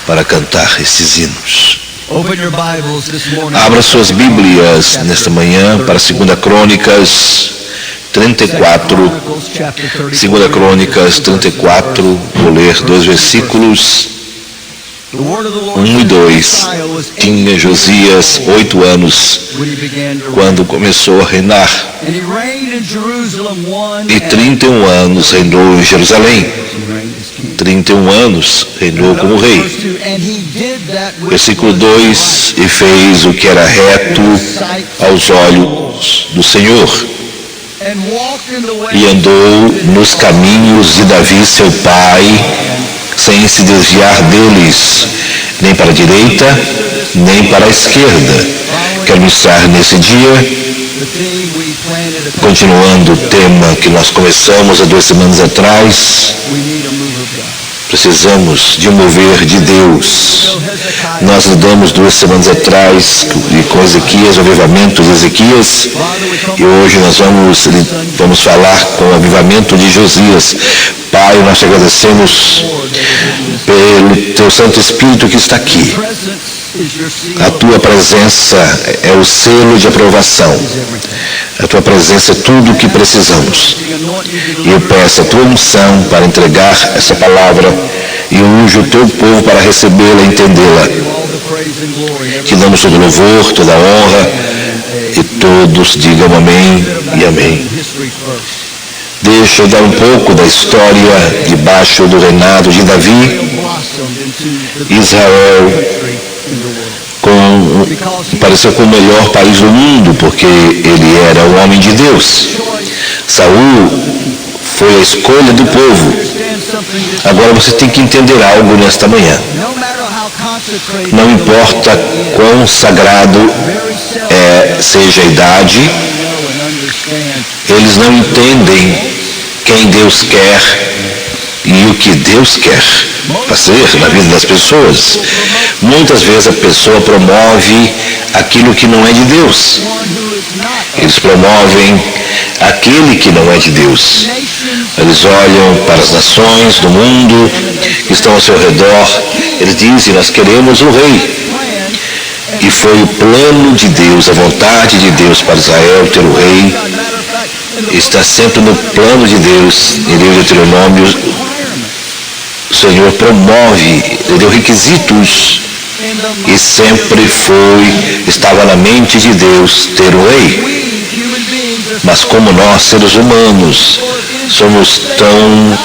para cantar estes hinos. Open your Bibles this morning. Abra suas Bíblias nesta manhã para 2 Crônicas 34. 2 Crônicas 34, vou ler 2 versículos 1 e 2. Tinha Josias 8 anos quando começou a reinar, e 31 anos reinou em Jerusalém. 31 anos reinou como rei. Versículo 2: e fez o que era reto aos olhos do Senhor, e andou nos caminhos de Davi seu pai, sem se desviar deles, nem para a direita, nem para a esquerda. Quero iniciar nesse dia, continuando o tema que nós começamos há 2 semanas atrás. Precisamos de um mover de Deus. Nós lidamos 2 semanas atrás com Ezequias, o avivamento de Ezequias, e hoje nós vamos falar com o avivamento de Josias. Pai, nós te agradecemos pelo teu Santo Espírito que está aqui. A tua presença é o selo de aprovação. A tua presença é tudo o que precisamos. E eu peço a tua unção para entregar essa palavra, e unge o teu povo para recebê-la e entendê-la. Te damos todo louvor, toda honra, e todos digam amém e amém. Deixa eu dar um pouco da história debaixo do reinado de Davi. Israel pareceu com o melhor país do mundo, porque ele era um homem de Deus. Saul foi a escolha do povo. Agora você tem que entender algo nesta manhã. Não importa quão sagrado seja a idade, eles não entendem quem Deus quer e o que Deus quer fazer na vida das pessoas. Muitas vezes a pessoa promove aquilo que não é de Deus. Eles promovem aquele que não é de Deus. Eles olham para as nações do mundo que estão ao seu redor. Eles dizem: nós queremos um rei. E foi o plano de Deus, a vontade de Deus para Israel ter o rei. Está sempre no plano de Deus. Em Deuteronômio, o Senhor promove, ele deu requisitos, e sempre estava na mente de Deus ter um rei. Mas como nós, seres humanos, somos tão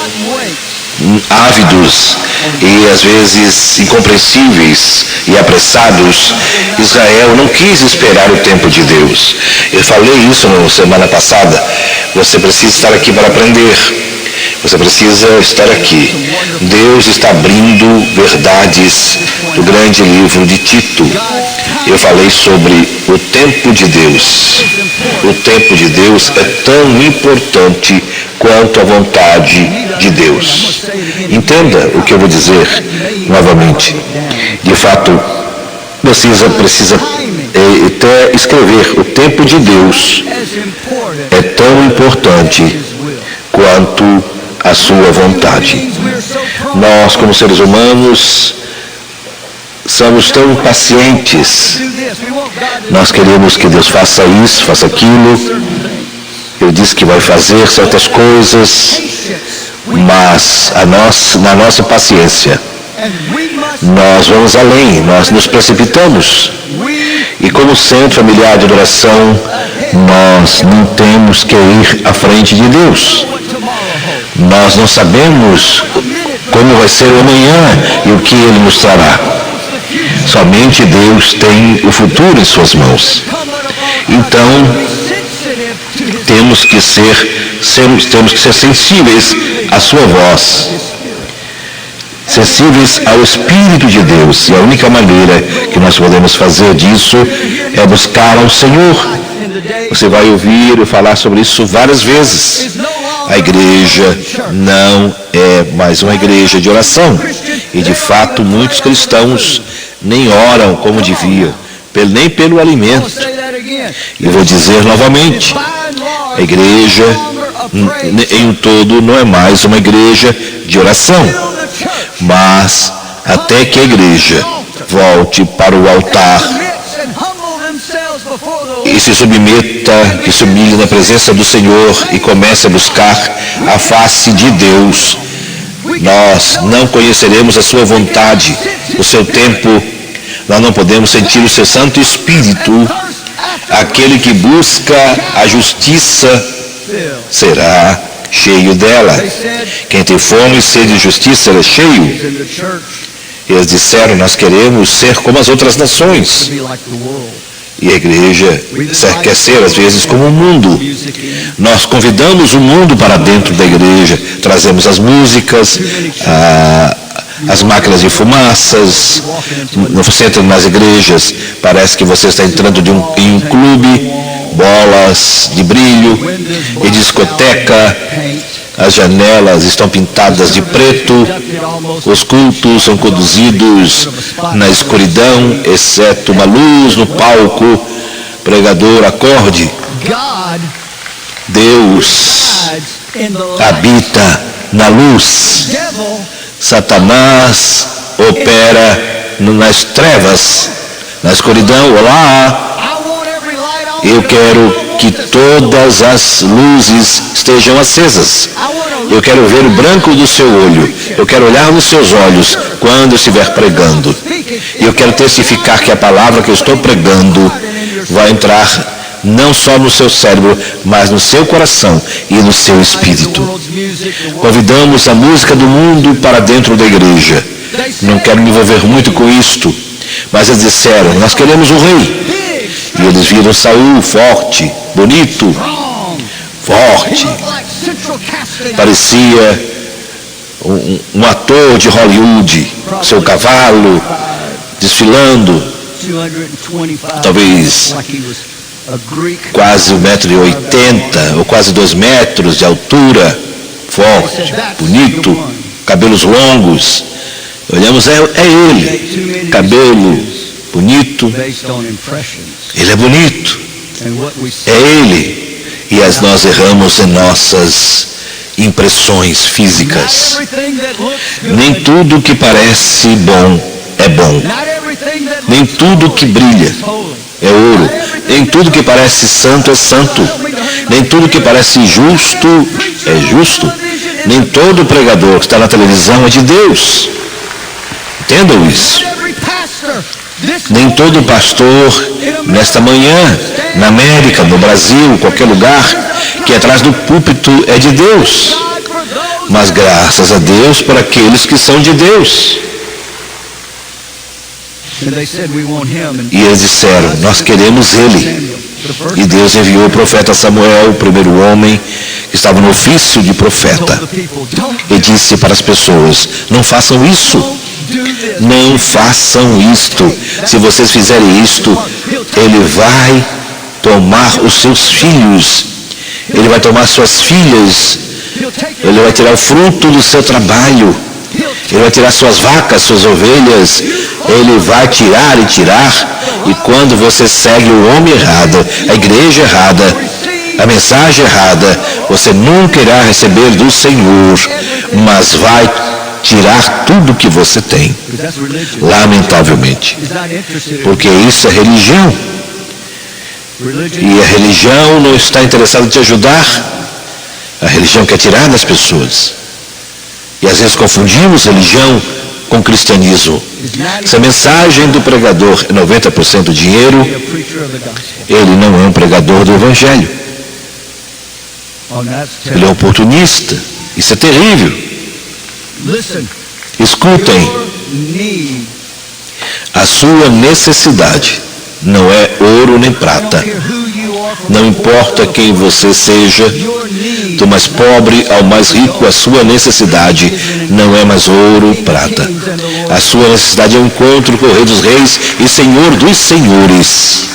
ávidos e às vezes incompreensíveis e apressados, Israel não quis esperar o tempo de Deus. Eu falei isso na semana passada. Você precisa estar aqui para aprender. Você precisa estar aqui. Deus está abrindo verdades do grande livro de Tito. Eu falei sobre o tempo de Deus. O tempo de Deus é tão importante quanto a vontade de Deus. Entenda o que eu vou dizer novamente. De fato, precisa até escrever: o tempo de Deus é tão importante quanto a sua vontade. Nós, como seres humanos, somos tão pacientes. Nós queremos que Deus faça isso, faça aquilo. Ele diz que vai fazer certas coisas, mas na nossa paciência, nós vamos além, nós nos precipitamos. E como centro familiar de adoração, nós não temos que ir à frente de Deus. Nós não sabemos como vai ser o amanhã e o que Ele nos trará. Somente Deus tem o futuro em suas mãos. Então, temos que ser sensíveis à sua voz, sensíveis ao Espírito de Deus. E a única maneira que nós podemos fazer disso é buscar ao Senhor. Você vai ouvir eu falar sobre isso várias vezes. A igreja não é mais uma igreja de oração. E de fato muitos cristãos nem oram como deviam, nem pelo alimento. E vou dizer novamente, a igreja em um todo não é mais uma igreja de oração, mas até que a igreja volte para o altar e se submeta, que se humilhe na presença do Senhor e comece a buscar a face de Deus. Nós não conheceremos a sua vontade, o seu tempo, nós não podemos sentir o seu Santo Espírito. Aquele que busca a justiça será cheio dela. Quem tem fome e sede de justiça será cheio. Eles disseram, nós queremos ser como as outras nações. E a igreja quer ser, às vezes, como o mundo. Nós convidamos o mundo para dentro da igreja. Trazemos as músicas, as máquinas de fumaças. Você entra nas igrejas, parece que você está entrando em um clube, bolas de brilho e discoteca. As janelas estão pintadas de preto. Os cultos são conduzidos na escuridão, exceto uma luz no palco. Pregador, acorde. Deus habita na luz. Satanás opera nas trevas, na escuridão. Olá! Eu quero que todas as luzes estejam acesas. Eu quero ver o branco do seu olho. Eu quero olhar nos seus olhos quando eu estiver pregando. E eu quero testificar que a palavra que eu estou pregando vai entrar não só no seu cérebro, mas no seu coração e no seu espírito. Convidamos a música do mundo para dentro da igreja. Não quero me envolver muito com isto, mas eles disseram, nós queremos um rei. E eles viram Saul forte, bonito, forte. Parecia um ator de Hollywood, seu cavalo, desfilando, talvez quase 1,80 m ou quase 2 metros de altura, forte, bonito, cabelos longos. Olhamos, é ele, cabelo bonito, ele é bonito, é ele. E nós erramos em nossas impressões físicas. Nem tudo que parece bom é bom. Nem tudo que brilha é ouro. Nem tudo que parece santo é santo. Nem tudo que parece justo é justo. Nem todo pregador que está na televisão é de Deus. Entendam isso. Nem todo pastor, nesta manhã, na América, no Brasil, qualquer lugar, que atrás do púlpito é de Deus. Mas graças a Deus por aqueles que são de Deus. E eles disseram, nós queremos ele. E Deus enviou o profeta Samuel, o primeiro homem que estava no ofício de profeta. E disse para as pessoas, não façam isso. Não façam isto. Se vocês fizerem isto, ele vai tomar os seus filhos. Ele vai tomar suas filhas. Ele vai tirar o fruto do seu trabalho. Ele vai tirar suas vacas, suas ovelhas. Ele vai tirar e tirar. E quando você segue o homem errado, a igreja errada, a mensagem errada, você nunca irá receber do Senhor, mas vai tirar tudo que você tem, lamentavelmente, porque isso é religião, e a religião não está interessada em te ajudar, a religião quer tirar das pessoas, e às vezes confundimos religião com cristianismo. Se a mensagem do pregador é 90% dinheiro, ele não é um pregador do evangelho, ele é um oportunista. Isso é terrível. Escutem, a sua necessidade não é ouro nem prata. Não importa quem você seja, do mais pobre ao mais rico, a sua necessidade não é mais ouro ou prata. A sua necessidade é um encontro com o Rei dos Reis e Senhor dos Senhores.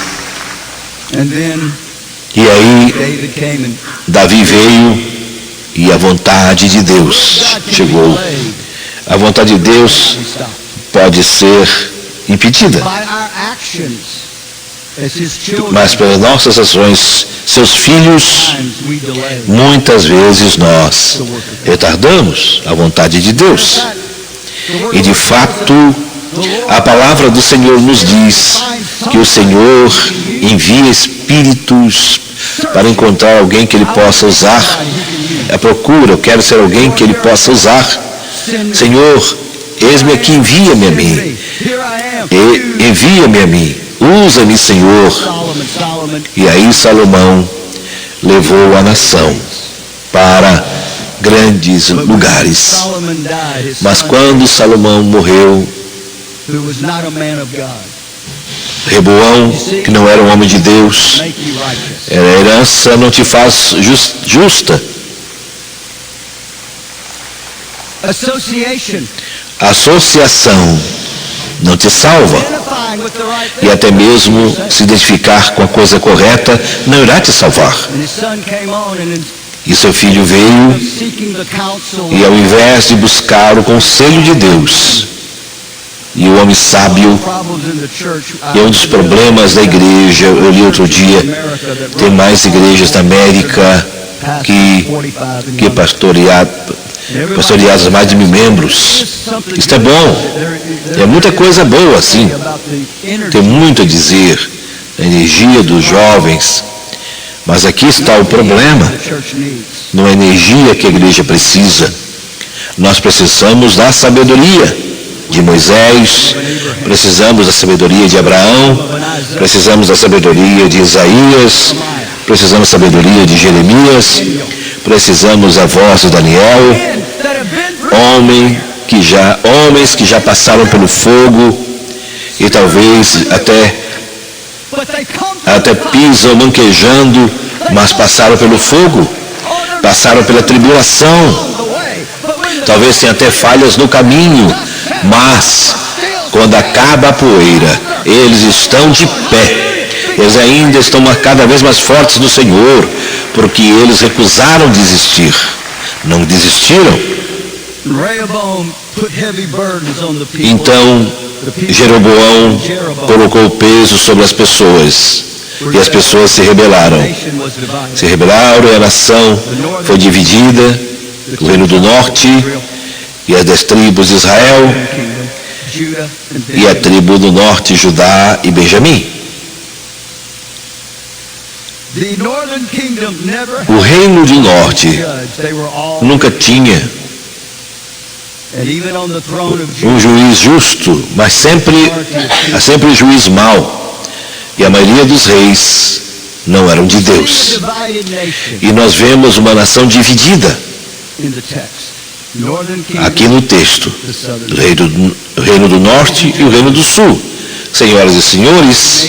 E aí, Davi veio e a vontade de Deus chegou. A vontade de Deus pode ser impedida, mas pelas nossas ações, seus filhos, muitas vezes nós retardamos a vontade de Deus. E de fato, a palavra do Senhor nos diz que o Senhor envia espíritos para encontrar alguém que Ele possa usar. A procura, eu quero ser alguém que Ele possa usar. Senhor, eis-me aqui, envia-me a mim. Envia-me a mim. Usa-me, Senhor. E aí Salomão levou a nação para grandes lugares. Mas quando Salomão morreu, Reboão, que não era um homem de Deus, a herança não te faz justa. Associação não te salva. E até mesmo se identificar com a coisa correta não irá te salvar. E seu filho veio e, ao invés de buscar o conselho de Deus, e o homem sábio, e um dos problemas da igreja, eu li outro dia, tem mais igrejas da América que pastoreadas mais de 1.000 membros. Isto é bom, é muita coisa boa assim, tem muito a dizer, a energia dos jovens, mas aqui está o problema, não é a energia que a igreja precisa, nós precisamos da sabedoria de Moisés, precisamos da sabedoria de Abraão, precisamos da sabedoria de Isaías, precisamos da sabedoria de Jeremias, precisamos da voz de Daniel, homens que já passaram pelo fogo e talvez até pisam manquejando, mas passaram pelo fogo, passaram pela tribulação, talvez tenha até falhas no caminho, mas quando acaba a poeira, eles estão de pé, eles ainda estão cada vez mais fortes no Senhor, porque eles recusaram desistir, não desistiram. Então Jeroboão colocou o peso sobre as pessoas e as pessoas se rebelaram e a nação foi dividida, o reino do norte e as 10 tribos de Israel e a tribo do norte, Judá e Benjamim. O reino do norte nunca tinha um juiz justo, mas sempre juiz mau. E a maioria dos reis não eram de Deus. E nós vemos uma nação dividida aqui no texto, o reino do norte e o reino do sul. Senhoras e senhores,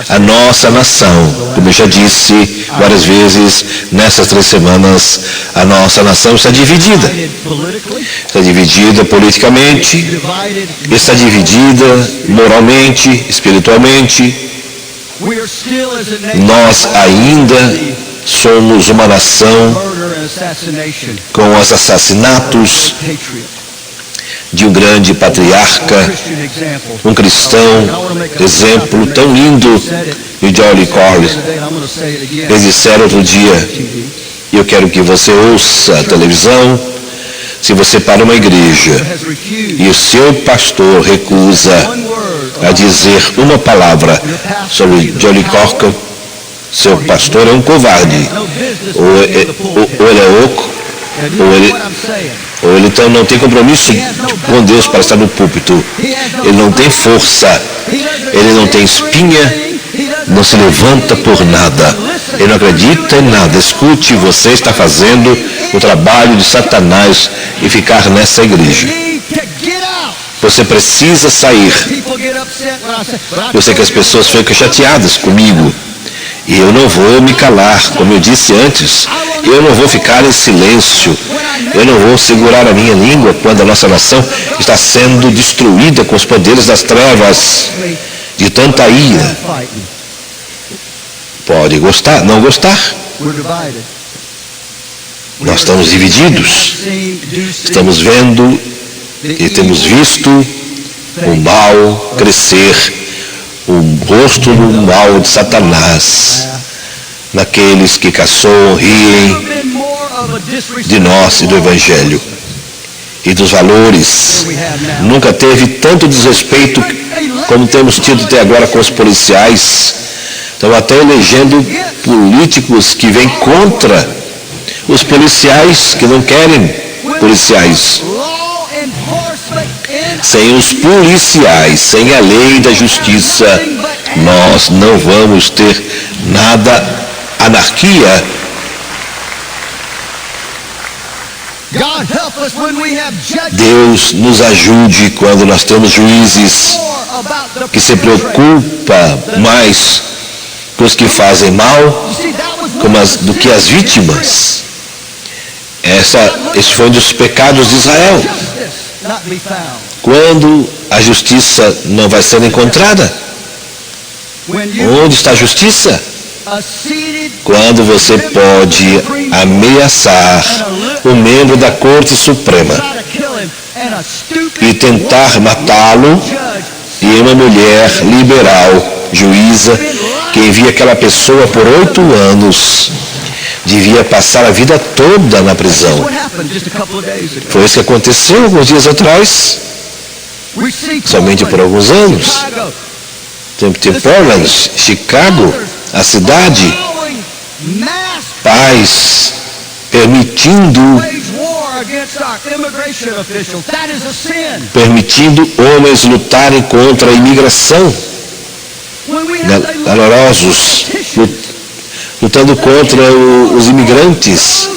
a nossa nação, como eu já disse várias vezes nessas 3 semanas, a nossa nação está dividida. Está dividida politicamente, está dividida moralmente, espiritualmente. Nós ainda somos uma nação com os assassinatos de um grande patriarca, um cristão, exemplo tão lindo de Jolie Corley. Eles disseram outro dia, e eu quero que você ouça a televisão, se você para uma igreja e o seu pastor recusa a dizer uma palavra sobre Jolie Corley, seu pastor é um covarde, ou ele é oco, ou ele então não tem compromisso com Deus para estar no púlpito, ele não tem força, ele não tem espinha, não se levanta por nada, ele não acredita em nada. Escute, você está fazendo o trabalho de Satanás e ficar nessa igreja. Você precisa sair. Eu sei que as pessoas ficam chateadas comigo. E eu não vou me calar, como eu disse antes, eu não vou ficar em silêncio, eu não vou segurar a minha língua quando a nossa nação está sendo destruída com os poderes das trevas, de tanta ira. Pode gostar, não gostar. Nós estamos divididos, estamos vendo e temos visto o mal crescer, o rosto do mal de Satanás, naqueles que caçoam, riem de nós e do Evangelho. e dos valores. Nunca teve tanto desrespeito como temos tido até agora com os policiais. Estão até elegendo políticos que vêm contra os policiais, que não querem policiais. Sem os policiais, sem a lei da justiça, nós não vamos ter nada, anarquia. Deus nos ajude quando nós temos juízes que se preocupam mais com os que fazem mal do que as vítimas. Esse foi um dos pecados de Israel. Quando a justiça não vai ser encontrada, onde está a justiça? Quando você pode ameaçar um membro da Corte Suprema e tentar matá-lo, e uma mulher liberal, juíza, que envia aquela pessoa por 8 anos, devia passar a vida toda na prisão. Foi isso que aconteceu alguns dias atrás, somente por alguns anos. Tem Portland, Chicago, a cidade, pais permitindo homens lutarem contra a imigração, valorosos, lutando contra os imigrantes.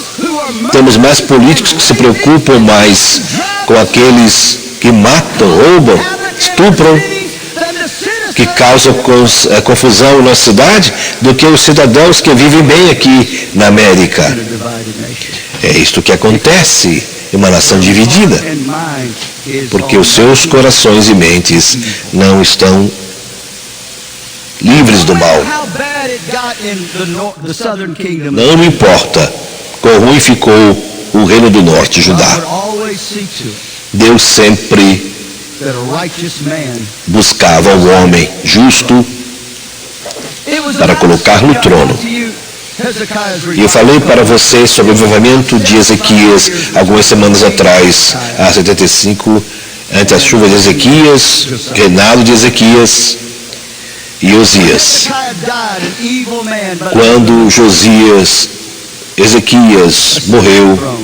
Temos mais políticos que se preocupam mais com aqueles que matam, roubam, estupram, que causam confusão na cidade, do que os cidadãos que vivem bem aqui na América. É isto que acontece em uma nação dividida, porque os seus corações e mentes não estão livres do mal. Não me importa quão ruim ficou o reino do norte, Judá. Deus sempre buscava um homem justo para colocar no trono. E eu falei para vocês sobre o avivamento de Ezequias algumas semanas atrás, há 75, entre as chuvas de Ezequias, reinado de Ezequias e Osias. Quando Ezequias morreu,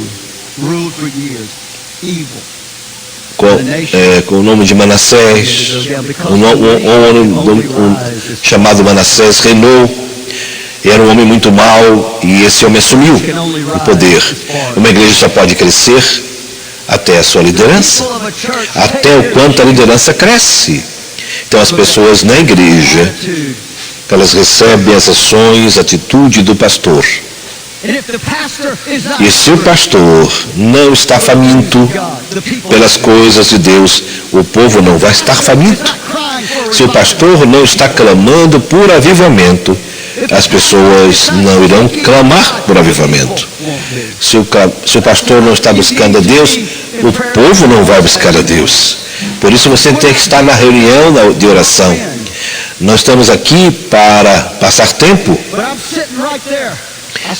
com o nome de Manassés, chamado Manassés reinou. Era um homem muito mau e esse homem assumiu o poder. Uma igreja só pode crescer até a sua liderança, até o quanto a liderança cresce. Então as pessoas na igreja, elas recebem as ações, a atitude do pastor. E se o pastor não está faminto pelas coisas de Deus, o povo não vai estar faminto. Se o pastor não está clamando por avivamento, as pessoas não irão clamar por avivamento. Se o pastor não está buscando a Deus, o povo não vai buscar a Deus. Por isso você tem que estar na reunião de oração. Nós estamos aqui para passar tempo,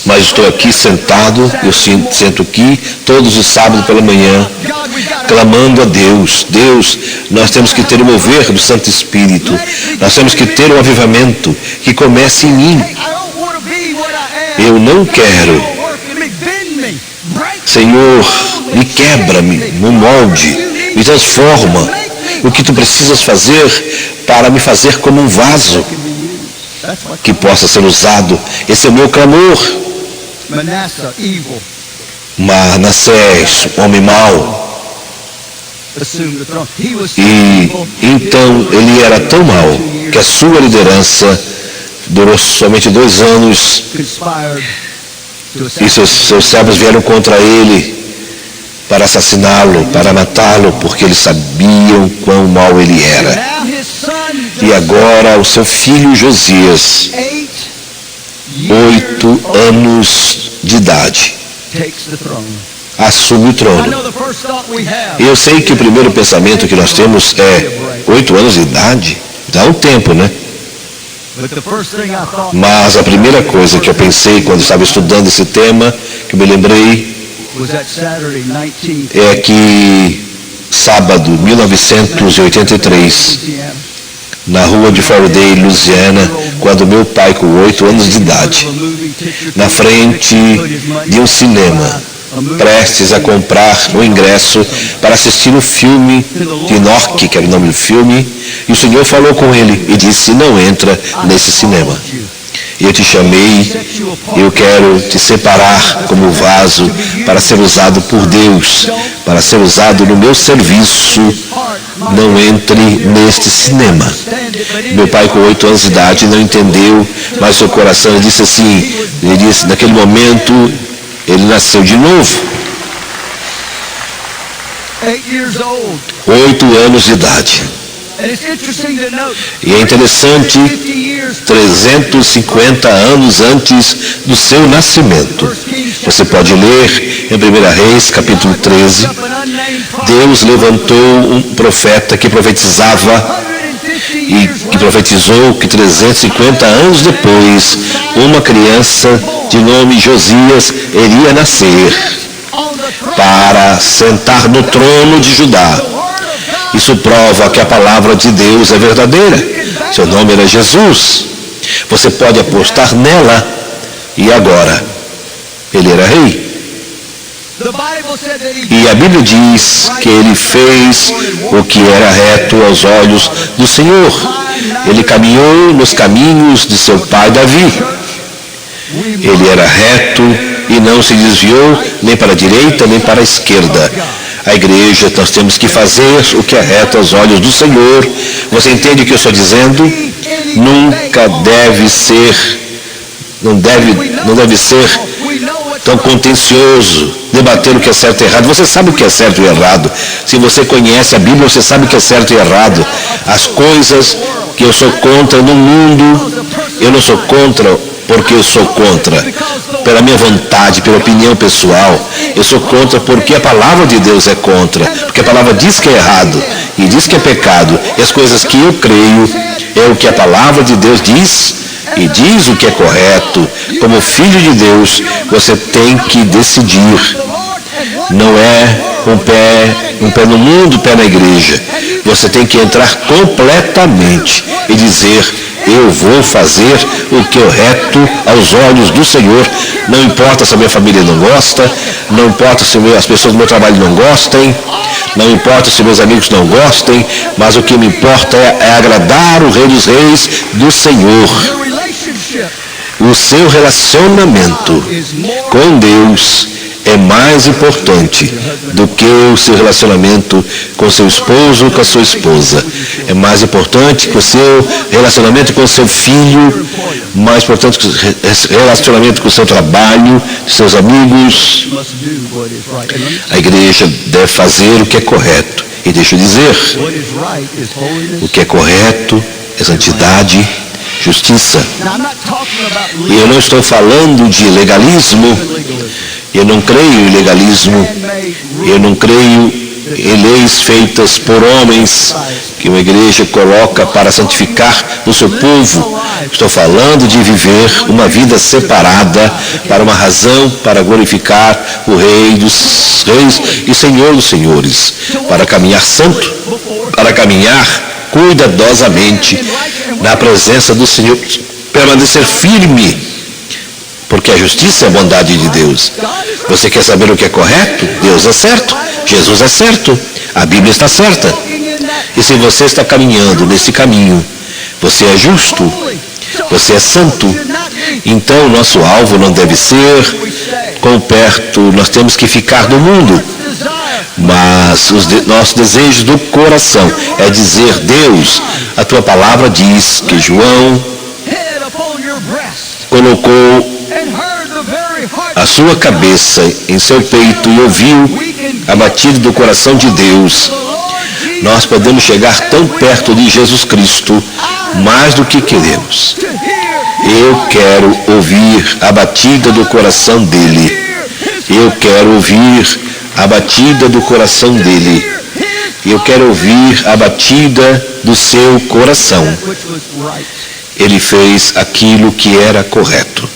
mas estou aqui sentado, eu sento aqui todos os sábados pela manhã, clamando a Deus. Deus, nós temos que ter o mover do Santo Espírito, nós temos que ter um avivamento que comece em mim. Eu não quero, Senhor, me quebra, me molde, me transforma. O que tu precisas fazer para me fazer como um vaso que possa ser usado. Esse é o meu clamor. Manassés, homem mau. E então ele era tão mau que a sua liderança durou somente 2 anos e seus servos vieram contra ele para assassiná-lo, para matá-lo, porque eles sabiam quão mau ele era. E agora o seu filho Josias, 8 anos de idade, assume o trono. E eu sei que o primeiro pensamento que nós temos é 8 anos de idade, dá um tempo, né? Mas a primeira coisa que eu pensei quando estava estudando esse tema, que eu me lembrei, was that Saturday, 19th, é que sábado, 1983, na rua de Faraday, Louisiana, quando meu pai, com 8 anos de idade, na frente de um cinema, prestes a comprar o ingresso para assistir o filme de Enoch, que era o nome do filme, e o Senhor falou com ele e disse: não entra nesse cinema. Eu te chamei, eu quero te separar como vaso para ser usado por Deus, para ser usado no meu serviço. Não entre neste cinema. Meu pai, com 8 anos de idade, não entendeu, mas seu coração, ele disse assim, naquele momento, ele nasceu de novo. 8 anos de idade. E é interessante, 350 anos antes do seu nascimento. Você pode ler em 1 Reis, capítulo 13, Deus levantou um profeta que profetizava e que profetizou que 350 anos depois, uma criança de nome Josias iria nascer para sentar no trono de Judá. Isso prova que a palavra de Deus é verdadeira. Seu nome era Jesus. Você pode apostar nela. E agora? Ele era rei. E a Bíblia diz que ele fez o que era reto aos olhos do Senhor. Ele caminhou nos caminhos de seu pai Davi. Ele era reto e não se desviou nem para a direita nem para a esquerda. A igreja, nós temos que fazer o que é reto aos olhos do Senhor. Você entende o que eu estou dizendo? Nunca deve ser, não deve ser tão contencioso, debater o que é certo e errado. Você sabe o que é certo e errado. Se você conhece a Bíblia, você sabe o que é certo e errado. As coisas que eu sou contra no mundo, eu não sou contra porque eu sou contra, pela minha vontade, pela opinião pessoal. Eu sou contra porque a palavra de Deus é contra, porque a palavra diz que é errado e diz que é pecado. E as coisas que eu creio é o que a palavra de Deus diz e diz o que é correto. Como filho de Deus, você tem que decidir. Não é um pé no mundo, um pé na igreja. Você tem que entrar completamente e dizer: eu vou fazer o que é reto aos olhos do Senhor. Não importa se a minha família não gosta, não importa se as pessoas do meu trabalho não gostem, não importa se meus amigos não gostem, mas o que me importa é agradar o Rei dos Reis, do Senhor. O seu relacionamento com Deus é mais importante do que o seu relacionamento com seu esposo ou com a sua esposa. É mais importante que o seu relacionamento com o seu filho, mais importante que o relacionamento com o seu trabalho, seus amigos. A igreja deve fazer o que é correto. E deixa eu dizer, o que é correto é santidade, justiça. E eu não estou falando de legalismo. Eu não creio em legalismo. Eu não creio em leis feitas por homens que uma igreja coloca para santificar o seu povo. Estou falando de viver uma vida separada para uma razão, para glorificar o Rei dos Reis e Senhor dos Senhores, para caminhar santo, para caminhar cuidadosamente na presença do Senhor, permanecer firme, porque a justiça é a bondade de Deus. Você quer saber o que é correto? Deus é certo, Jesus é certo, a Bíblia está certa. E se você está caminhando nesse caminho, você é justo, você é santo, então o nosso alvo não deve ser quão perto nós temos que ficar do mundo, mas os nossos desejos do coração é dizer: Deus, a tua palavra diz que João colocou a sua cabeça em seu peito e ouviu a batida do coração de Deus. Nós podemos chegar tão perto de Jesus Cristo, mais do que queremos. Eu quero ouvir a batida do coração dele. Eu quero ouvir a batida do coração dele. Eu quero ouvir a batida do seu coração. Ele fez aquilo que era correto.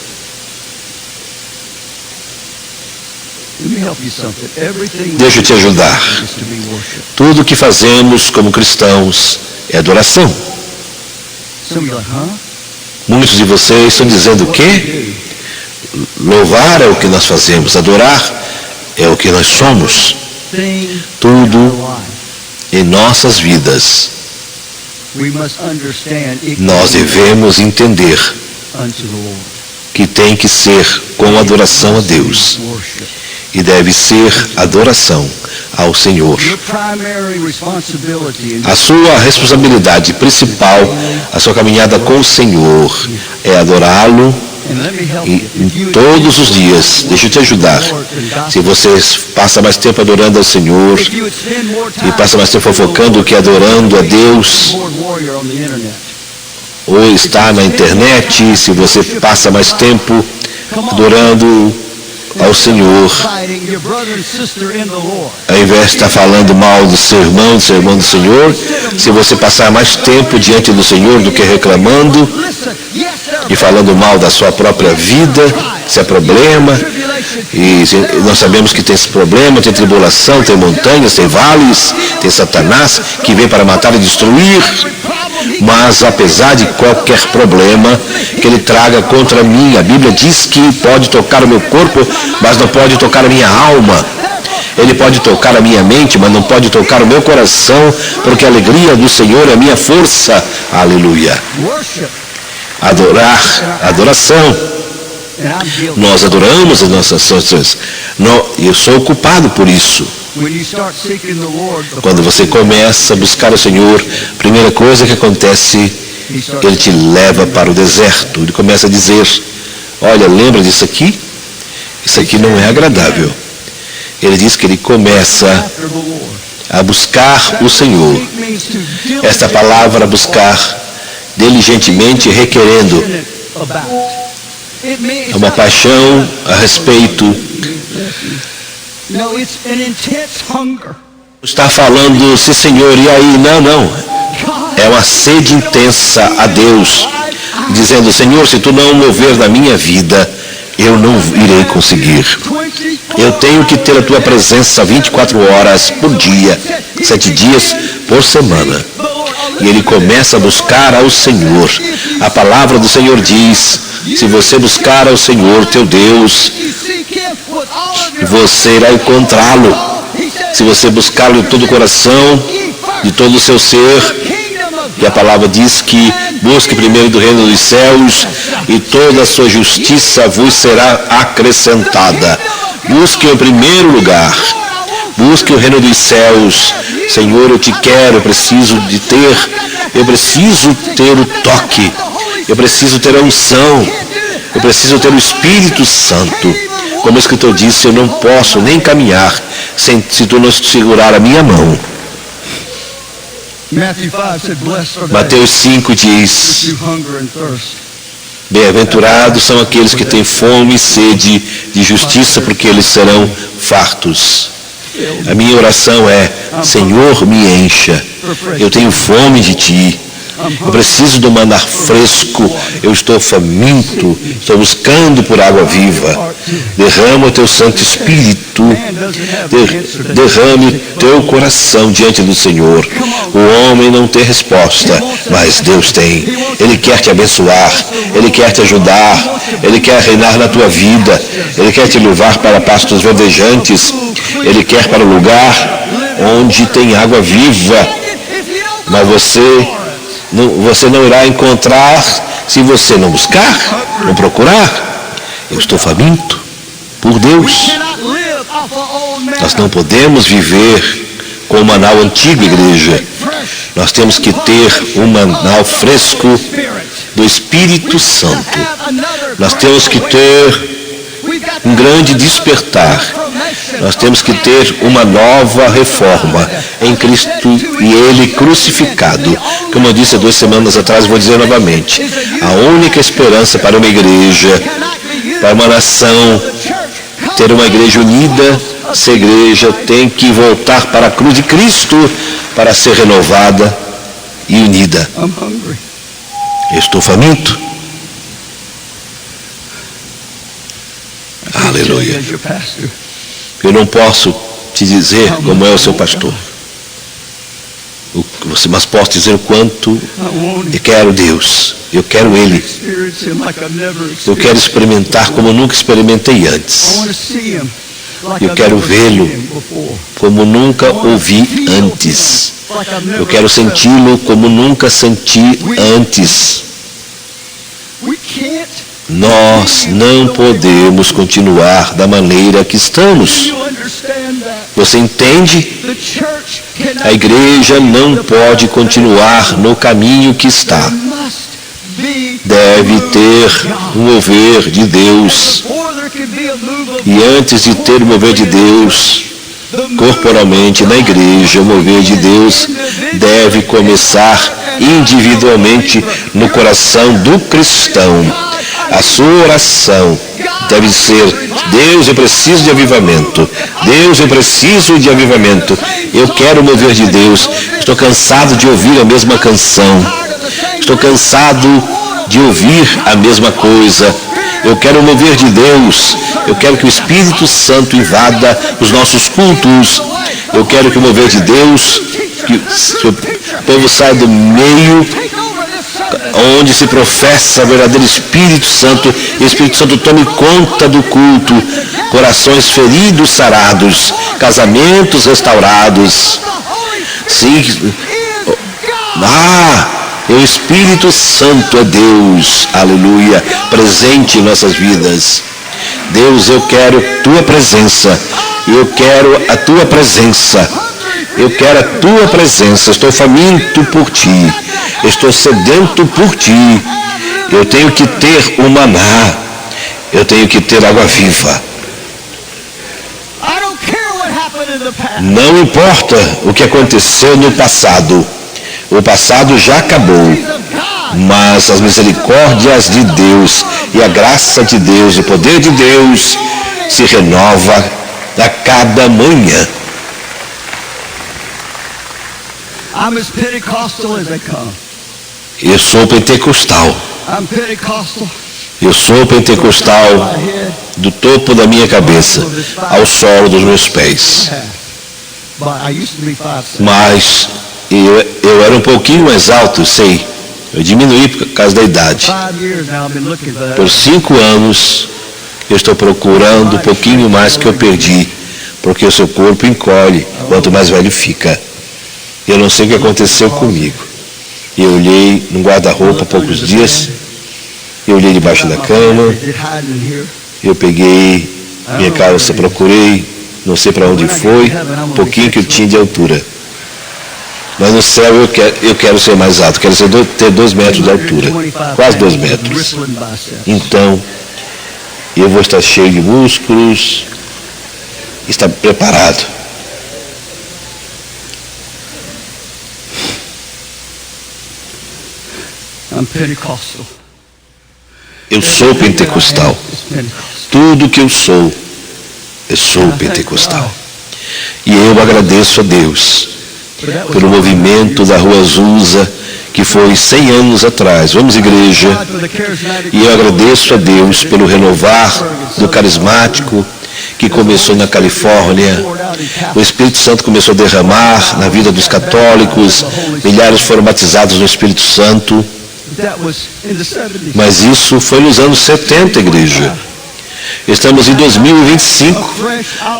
Let me help you something. Everything Deixa eu te ajudar. is to be worshiped. Tudo o que fazemos como cristãos é adoração. Some of you are like, huh? Muitos de vocês estão dizendo o quê? Louvar é o que nós fazemos, adorar é o que nós somos. Thing Tudo in our life. em nossas vidas. We must understand it Nós can be devemos entender unto the Lord. que tem que ser com adoração a Deus. Worship. E deve ser adoração ao Senhor. Your primary responsibility in A sua responsabilidade principal, a sua caminhada com o Senhor, é adorá-lo and let me help e you. If you todos os dias. Deixa eu te ajudar. Se você passa mais tempo adorando ao Senhor If you would spend more time e passa mais tempo fofocando que adorando a Deus, Lord warrior on the internet. ou está na internet, se você passa mais tempo adorando ao Senhor, Fighting your brother and sister in the Lord. ao invés de estar falando mal do seu irmão do Senhor, se você passar mais tempo diante do Senhor do que reclamando Listen, yes, there e falando mal da sua própria vida, se é problema, e nós sabemos que tem esse problema, tem tribulação, tem montanhas, tem vales, tem Satanás que vem para matar e destruir, mas apesar de qualquer problema que ele traga contra mim, a Bíblia diz que pode tocar o meu corpo, mas não pode tocar a minha alma. Ele pode tocar a minha mente, mas não pode tocar o meu coração, porque a alegria do Senhor é a minha força. Aleluia. worship. Adoração. And I'm guilty. Nós adoramos as nossas ações. Eu sou culpado por isso. When you start seeking the Lord, the Quando você começa a buscar o Senhor, a primeira coisa que acontece, He starts Ele te leva para o deserto. Ele começa a dizer, olha, lembra disso aqui? Isso aqui não é agradável. Ele diz que ele começa after the Lord. a buscar o Senhor. Seek means to Esta palavra buscar diligentemente, requerendo, diligently about. It means é uma paixão a respeito. no, it's an intense hunger. Está falando, sim Senhor, e aí? Não. God, É uma sede intensa a Deus, dizendo, Senhor, se tu não mover na minha vida, eu não irei conseguir. 24 Eu tenho que ter a tua presença 24 horas por dia, 7 dias por semana. E ele começa a buscar ao Senhor. A palavra do Senhor diz, se você buscar ao Senhor, teu Deus, you seek Him with all of your você irá encontrá-lo. He says, Se você buscá-lo de todo o coração, ye de first todo o seu ser, kingdom of e a God. palavra diz que busque primeiro do reino dos céus e toda a sua justiça vos será acrescentada. Busque em primeiro lugar, busque o reino dos céus. Senhor, eu te quero, eu preciso ter o toque, eu preciso ter a unção, eu preciso ter o Espírito Santo. Como o escritor disse, eu não posso nem caminhar se tu não segurar a minha mão. Matthew 5 said, blessed are they Mateus 5 diz, who hunger and thirst. bem-aventurados são aqueles que têm fome e sede de justiça, porque eles serão fartos. A minha oração é, Senhor, me encha. Eu tenho fome de Ti. Eu preciso do maná fresco. Eu estou faminto. Estou buscando por água viva. Derrama o Teu Santo Espírito. Derrame o Teu coração diante do Senhor. O homem não tem resposta, mas Deus tem. Ele quer te abençoar. Ele quer te ajudar. Ele quer reinar na tua vida. Ele quer te levar para pastos verdejantes. Ele quer para o lugar onde tem água viva. Mas você não irá encontrar se você não buscar, não procurar. Eu estou faminto por Deus. Nós não podemos viver com o maná antigo, igreja. Nós temos que ter um maná fresco do Espírito Santo. Nós temos que ter um grande despertar. Nós temos que ter uma nova reforma em Cristo e Ele crucificado. Como eu disse há 2 semanas atrás, vou dizer novamente. A única esperança para uma igreja, para uma nação, ter uma igreja unida, essa igreja tem que voltar para a cruz de Cristo para ser renovada e unida. Eu estou faminto. Aleluia. Eu não posso te dizer como é o seu pastor, mas posso dizer o quanto eu quero Deus, eu quero Ele. Eu quero experimentar como nunca experimentei antes. Eu quero vê-lo como nunca ouvi antes. Eu quero senti-lo como nunca senti antes. Nós não podemos continuar da maneira que estamos. Você entende? A igreja não pode continuar no caminho que está. Deve ter um mover de Deus. E antes de ter o mover de Deus, corporalmente na igreja, o mover de Deus deve começar individualmente no coração do cristão. A sua oração deve ser: Deus, eu preciso de avivamento. Deus, eu preciso de avivamento. Eu quero o mover de Deus. Estou cansado de ouvir a mesma canção. Estou cansado de ouvir a mesma coisa. Eu quero o mover de Deus. Eu quero que o Espírito Santo invada os nossos cultos. Eu quero que o mover de Deus, que o povo saia do meio onde se professa o verdadeiro Espírito Santo, e o Espírito Santo tome conta do culto. Corações feridos sarados, casamentos restaurados. Sim. O Espírito Santo é Deus, aleluia, presente em nossas vidas. Deus, eu quero tua presença, eu quero a tua presença, eu quero a tua presença. Estou faminto por ti, estou sedento por ti. Eu tenho que ter o maná, eu tenho que ter água viva. Não importa o que aconteceu no passado. O passado já acabou, mas as misericórdias de Deus e a graça de Deus, o poder de Deus se renova a cada manhã. Eu sou pentecostal. Eu sou pentecostal do topo da minha cabeça ao solo dos meus pés. Mas eu era um pouquinho mais alto, sei. Eu diminuí por causa da idade. Por 5 anos, eu estou procurando um pouquinho mais que eu perdi, porque o seu corpo encolhe quanto mais velho fica. Eu não sei o que aconteceu comigo. Eu olhei no guarda-roupa há poucos dias, eu olhei debaixo da cama, eu peguei minha calça, procurei, não sei para onde foi, um pouquinho que eu tinha de altura. Mas no céu eu quero ser mais alto, quero ter 2 metros de altura, quase 2 metros. Então, eu vou estar cheio de músculos, estar preparado. Eu sou pentecostal. Tudo que eu sou pentecostal. E eu agradeço a Deus pelo movimento da Rua Azusa, que foi 100 anos atrás. Vamos, igreja. E eu agradeço a Deus pelo renovar do carismático, que começou na Califórnia. O Espírito Santo começou a derramar na vida dos católicos. Milhares foram batizados no Espírito Santo. Mas isso foi nos anos 70, igreja. Estamos em 2025.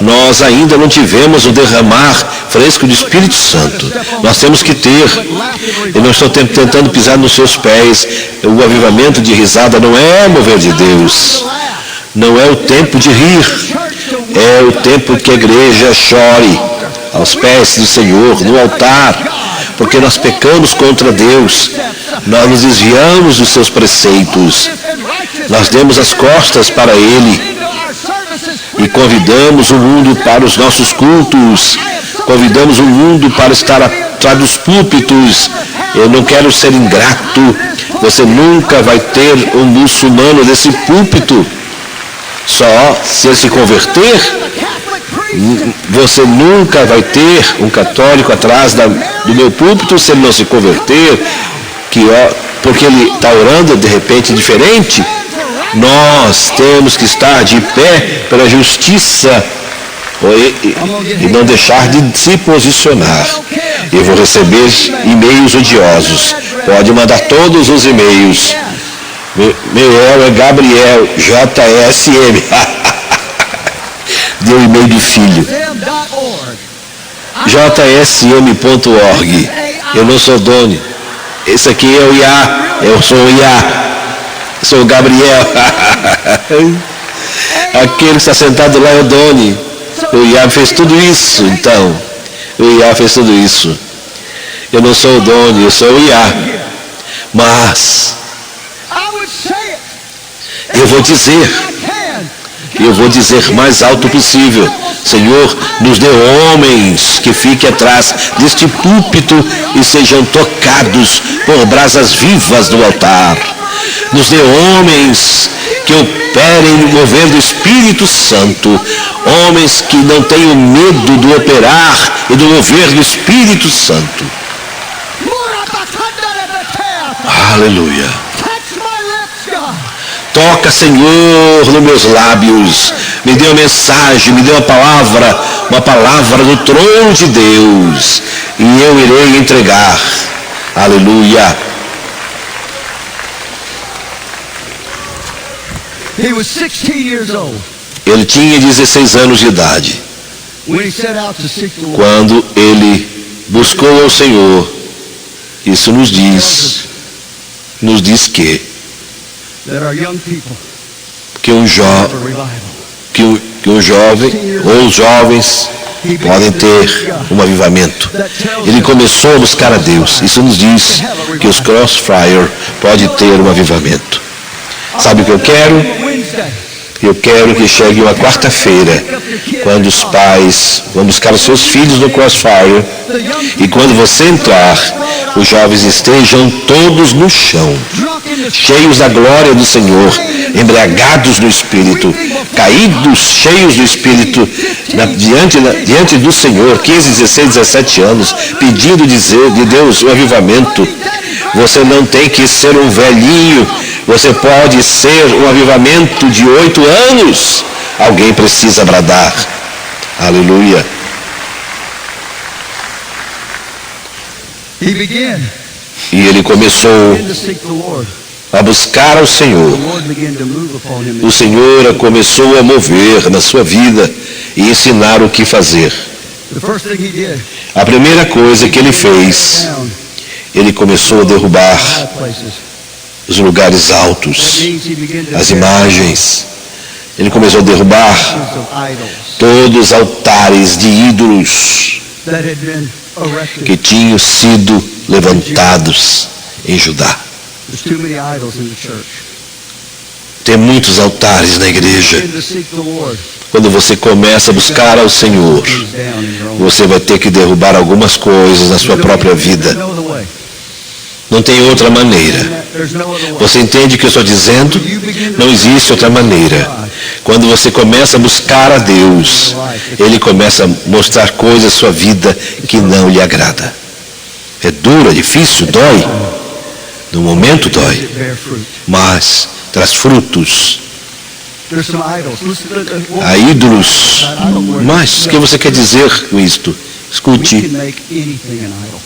Nós ainda não tivemos o derramar fresco do Espírito Santo. Nós temos que ter. Eu não estou tentando pisar nos seus pés. O avivamento de risada não é mover de Deus. Não é o tempo de rir. É o tempo que a igreja chore aos pés do Senhor, no altar, porque nós pecamos contra Deus. Nós nos desviamos dos seus preceitos. Nós demos as costas para Ele e convidamos o mundo para os nossos cultos. Convidamos o mundo para estar atrás dos púlpitos. Eu não quero ser ingrato. Você nunca vai ter um muçulmano desse púlpito. Só se ele se converter. Você nunca vai ter um católico atrás do meu púlpito se ele não se converter, porque ele está orando de repente diferente. Nós temos que estar de pé pela justiça. e não deixar de se posicionar. Eu vou receber e-mails odiosos. Pode mandar todos os e-mails. Meu é Gabriel, JSM. Deu e-mail de filho. JSM.org. Eu não sou Doni. Esse aqui é o IA. Eu sou o IA. Eu sou o Gabriel. Aquele que está sentado lá é o Doni. O IA fez tudo isso, então. O IA fez tudo isso. Eu não sou o Doni, eu sou o IA. Mas eu vou dizer mais alto possível. Senhor, nos dê homens que fiquem atrás deste púlpito e sejam tocados por brasas vivas do altar. Nos dê homens que operem no mover do Espírito Santo. Homens que não tenham medo do operar e do mover do Espírito Santo. Aleluia. Toca, Senhor, nos meus lábios. Me dê uma mensagem, me dê uma palavra do trono de Deus. E eu irei entregar. Aleluia. He was 16 years old Ele tinha 16 anos de idade when he set out to seek the Lord. quando ele buscou ao Senhor. Isso nos diz que That our young people um have a revival. que um jovem ou os jovens podem ter um avivamento. Ele começou a buscar a Deus. Isso nos diz que os Crossfire podem ter um avivamento. Sabe o que eu quero? Wednesday, Eu quero que chegue uma quarta-feira, quando os pais vão buscar os seus filhos no Crossfire, e quando você entrar, os jovens estejam todos no chão, cheios da glória do Senhor, embriagados no Espírito, caídos, cheios do Espírito, diante do Senhor, 15, 16, 17 anos, pedindo de Deus o avivamento. Você não tem que ser um velhinho, você pode ser um avivamento de 8 anos. Alguém precisa bradar. Aleluia. he began E ele começou to seek the Lord. a buscar ao Senhor. The Lord began to move upon him. O Senhor começou a mover na sua vida e ensinar o que fazer. The first thing he did, A primeira coisa que ele fez, down ele começou a derrubar high places. os lugares That altos, means he began to as tear imagens. Ele começou a derrubar thousands of idols todos os altares de ídolos that had been erected. que tinham sido levantados em Judá. There's too many idols in the church. Tem muitos altares na igreja. Begin to seek the Lord. Quando você começa a buscar ao Senhor, Things down in your own. você vai ter que derrubar algumas coisas na sua própria vida. There's no other way. Não tem outra maneira. There's no other way. Você entende o que eu estou dizendo? Não existe outra maneira. Quando você começa a buscar a Deus, Ele começa a mostrar coisas na sua vida que não lhe agrada. É duro, é difícil, dói. No momento dói, It bear fruit. mas traz frutos. There's some idols. Listen, Há ídolos. Mas o que você quer dizer com isto? we Escute, can make anything an idol.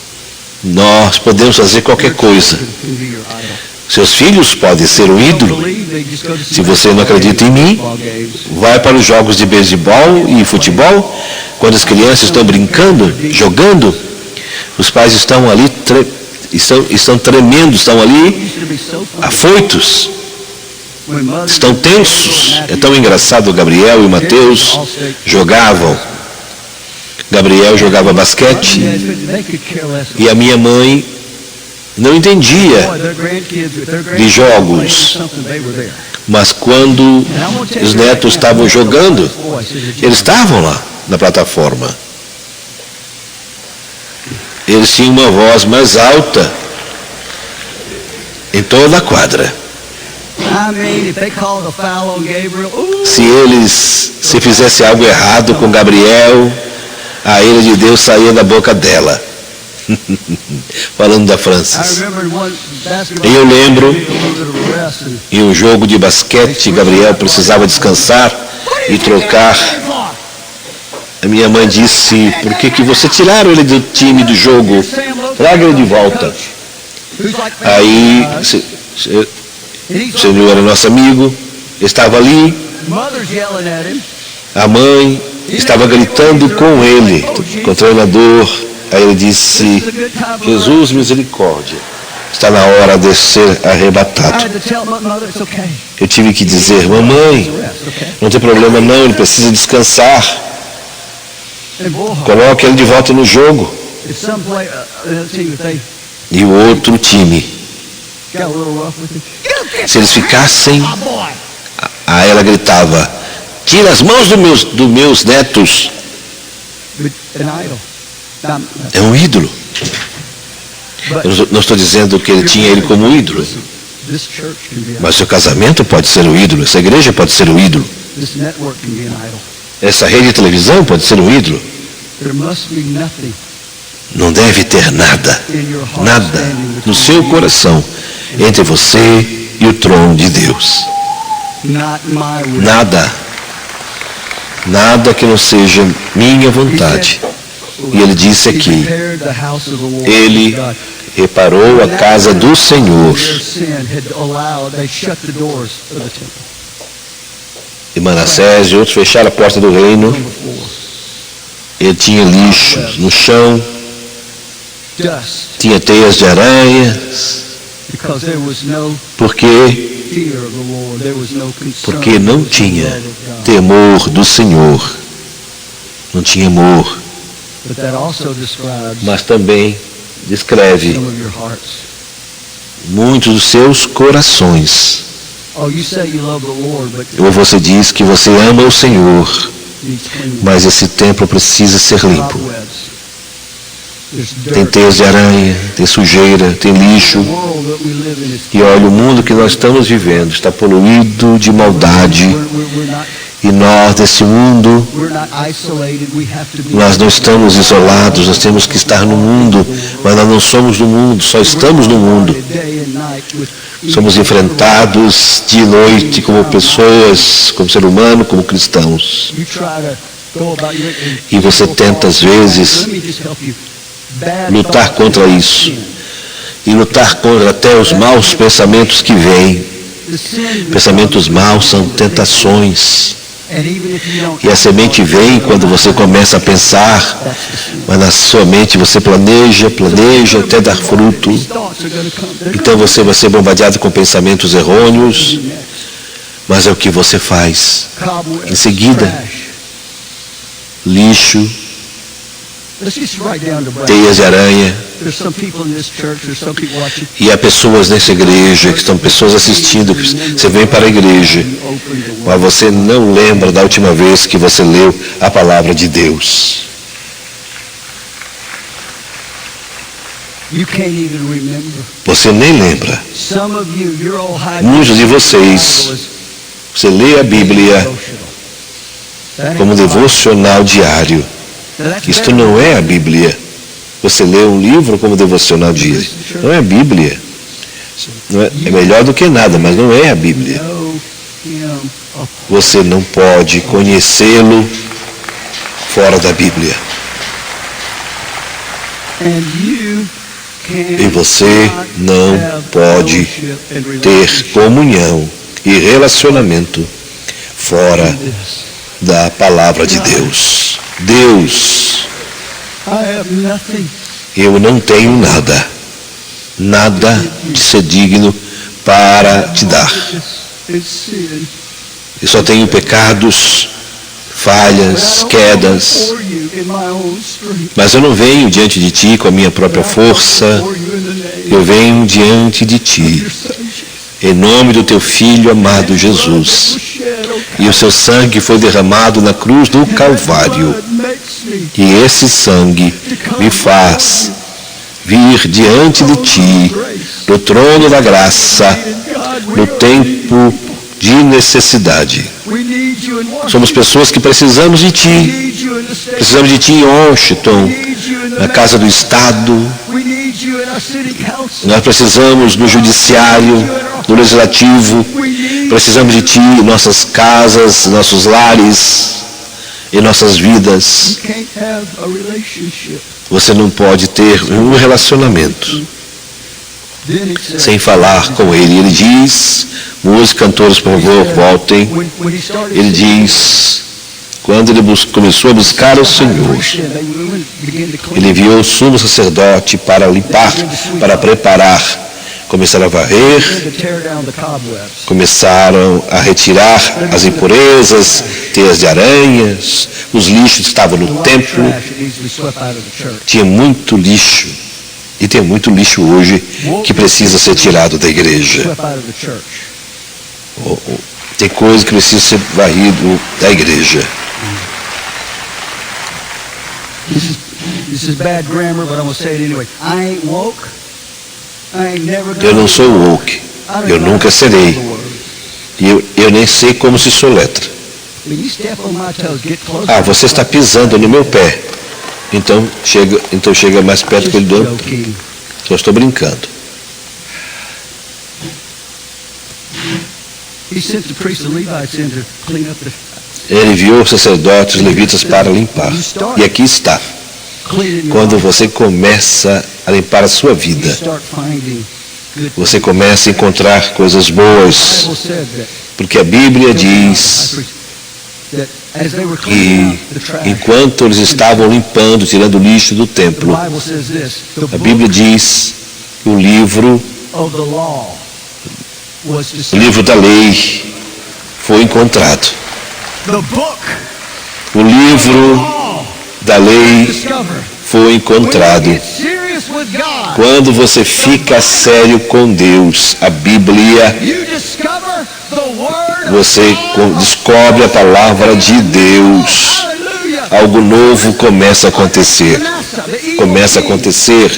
nós podemos fazer qualquer coisa. Can be your idol. Seus filhos podem ser um ídolo. Se você não acredita em mim, vai para os jogos de beisebol e futebol, quando as crianças estão brincando, jogando, os pais estão ali, estão tremendo, estão ali afoitos, estão tensos. É tão engraçado, Gabriel e Mateus jogavam. Gabriel jogava basquete e a minha mãe não entendia de jogos, mas quando os netos estavam jogando, eles estavam lá na plataforma. Eles tinham uma voz mais alta em toda a quadra. Se fizesse algo errado com Gabriel, a ira de Deus saía da boca dela. Falando da Francis. Eu lembro, em um jogo de basquete, Gabriel precisava descansar e trocar A minha mãe disse, por que você tiraram ele do time do jogo? Traga ele de volta. Aí, o senhor era nosso amigo, estava ali, a mãe estava gritando com ele, com o treinador. Aí ele disse, Jesus, misericórdia, está na hora de ser arrebatado. Eu tive que dizer, mamãe, não tem problema não, ele precisa descansar. Coloque ele de volta no jogo. E o outro time, se eles ficassem, aí ela gritava, tira as mãos dos meus netos. É um ídolo. Eu não estou dizendo que ele tinha ele como ídolo, mas seu casamento pode ser o ídolo, essa igreja pode ser o ídolo, essa rede de televisão pode ser um ídolo. Não deve ter nada no seu coração entre você e o trono de Deus. Nada que não seja minha vontade. E ele disse aqui, ele reparou a casa do Senhor. E Manassés e outros fecharam a porta do reino. Ele tinha lixo no chão, tinha teias de aranhas, porque não tinha temor do Senhor, não tinha amor. Mas também descreve muitos dos seus corações. Ou você diz que você ama o Senhor, mas esse templo precisa ser limpo. Tem teias de aranha, tem sujeira, tem lixo. E olha, o mundo que nós estamos vivendo está poluído de maldade. E nós, desse mundo, nós não estamos isolados, nós temos que estar no mundo, mas nós não somos do mundo, só estamos no mundo. Somos enfrentados de noite como pessoas, como ser humano, como cristãos. E você tenta, às vezes, lutar contra isso. E lutar contra até os maus pensamentos que vêm. Pensamentos maus são tentações. E a semente vem quando você começa a pensar, mas na sua mente você planeja até dar fruto. Então você vai ser bombardeado com pensamentos errôneos, mas é o que você faz. Em seguida, lixo, teias de aranha. E há pessoas nessa igreja, que estão pessoas assistindo, que você vem para a igreja, mas você não lembra da última vez que você leu a palavra de Deus. Você nem lembra. Muitos de vocês, você lê a Bíblia como devocional diário. Isto não é a Bíblia. Você lê um livro como devocional diário. Não é a Bíblia. É melhor do que nada, mas não é a Bíblia. Você não pode conhecê-lo fora da Bíblia. E você não pode ter comunhão e relacionamento fora da palavra de Deus. Deus, eu não tenho nada de ser digno para te dar. Eu só tenho pecados, falhas, quedas, mas eu não venho diante de ti com a minha própria força, eu venho diante de ti, em nome do teu Filho amado Jesus. E o seu sangue foi derramado na cruz do Calvário. E esse sangue me faz vir diante de ti, no trono da graça, no tempo de necessidade. Somos pessoas que precisamos de ti. Precisamos de ti em Washington, na Casa do Estado. Nós precisamos no Judiciário, no Legislativo. Precisamos de ti em nossas casas, nossos lares. em nossas vidas. You can't have a relationship. Você não pode ter um relacionamento Then it says, sem falar com Ele. Ele diz, músicos, cantores, por favor, voltem. when he started Ele diz, quando ele começou a buscar o Senhor, ele enviou o sumo sacerdote para limpar, para preparar. Começaram a varrer, to tear down the cobwebs. começaram a retirar as impurezas, teias de aranhas, os lixos que estavam no templo. Trash that needs to be swept out of the church. Tinha muito lixo, e tem muito lixo hoje que precisa ser tirado da igreja. Swept out of the church. Tem coisa que precisa ser varrido da igreja. This is bad grammar, but I'm going to say it anyway. I ain't woke. I ain't never Eu gonna não sou woke, eu nunca serei. E eu nem sei como se soletra. When you step on my toes, get closer. Ah, você está pisando no meu pé. Então chega mais perto que ele Just do. joking. Só estou brincando. He sent the priests and Levites in to clean up the Ele enviou os sacerdotes e levitas para limpar. E aqui está. cleaning your Quando life. você começa a limpar a sua You vida, start finding good. você começa a encontrar coisas boas. The Bible said that Porque a Bíblia diz that as they were cleaning que out the trash, enquanto eles estavam limpando, tirando o lixo do the templo, Bible says this: the a book Bíblia diz que o livro of the law was o discovered. livro da lei foi encontrado. The book O livro law da lei discovered. foi When you encontrado. get serious with God, Quando você fica sério com Deus, a Bíblia, you discover the word você of God. descobre a palavra de Deus. Hallelujah. Algo novo começa a acontecer. Manasseh, the evil Começa a king, acontecer.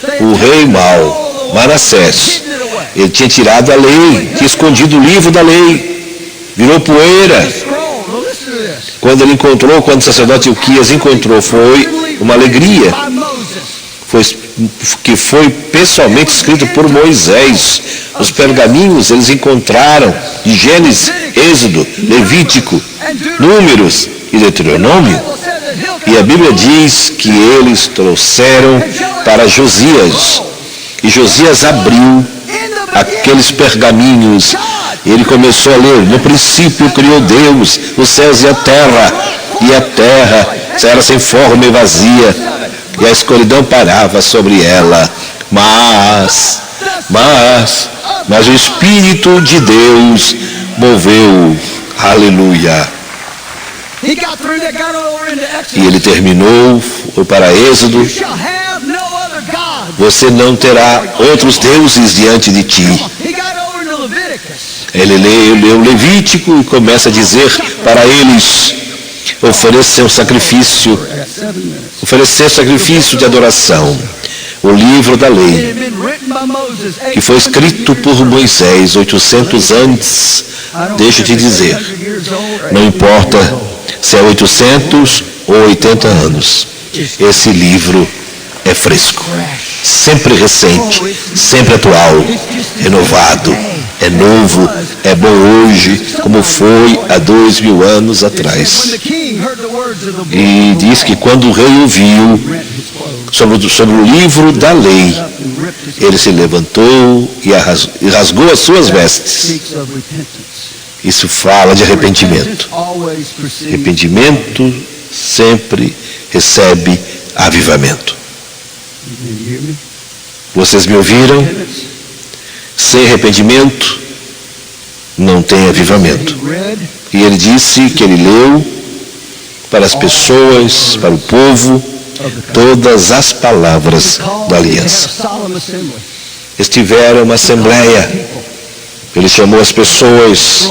they O rei took mau, all the law, Manassés, hidden it away. ele tinha tirado a lei, tinha escondido o livro da lei, virou The poeira. scroll, now listen to this. Quando ele encontrou, quando o sacerdote Ilquias encontrou, foi uma alegria. By Moses. Que foi pessoalmente escrito por Moisés. Os pergaminhos eles encontraram de Gênesis, Êxodo, Levítico, Números e Deuteronômio. E a Bíblia diz que eles trouxeram para Josias. E Josias abriu aqueles pergaminhos. E ele começou a ler: no princípio criou Deus os céus e a terra. E a terra era sem forma e vazia. E a escuridão parava sobre ela. Mas o Espírito de Deus moveu. Aleluia. He got through that, got over into E Exodus. ele terminou, foi para Êxodo. You shall have no other God. Você não terá outros deuses diante de ti. He got over into Leviticus. Ele leu Levítico e começa a dizer para eles: oferecer um sacrifício, I got 7 minutes. oferecer sacrifício de adoração. O livro da It lei, had been written by Moses. que foi escrito por Moisés 800 antes. Deixa eu te dizer, não importa se é 800 ou 80 anos, esse livro é fresco, sempre recente, sempre atual, renovado, é novo, é bom hoje, como foi há 2000 anos atrás. E diz que quando o rei ouviu sobre o livro da lei, ele se levantou e rasgou as suas vestes. Isso fala de arrependimento. Arrependimento sempre recebe avivamento. Vocês me ouviram? Sem arrependimento não tem avivamento. E ele disse que ele leu para as pessoas, para o povo, todas as palavras da aliança. Eles tiveram uma assembleia. Ele chamou as pessoas,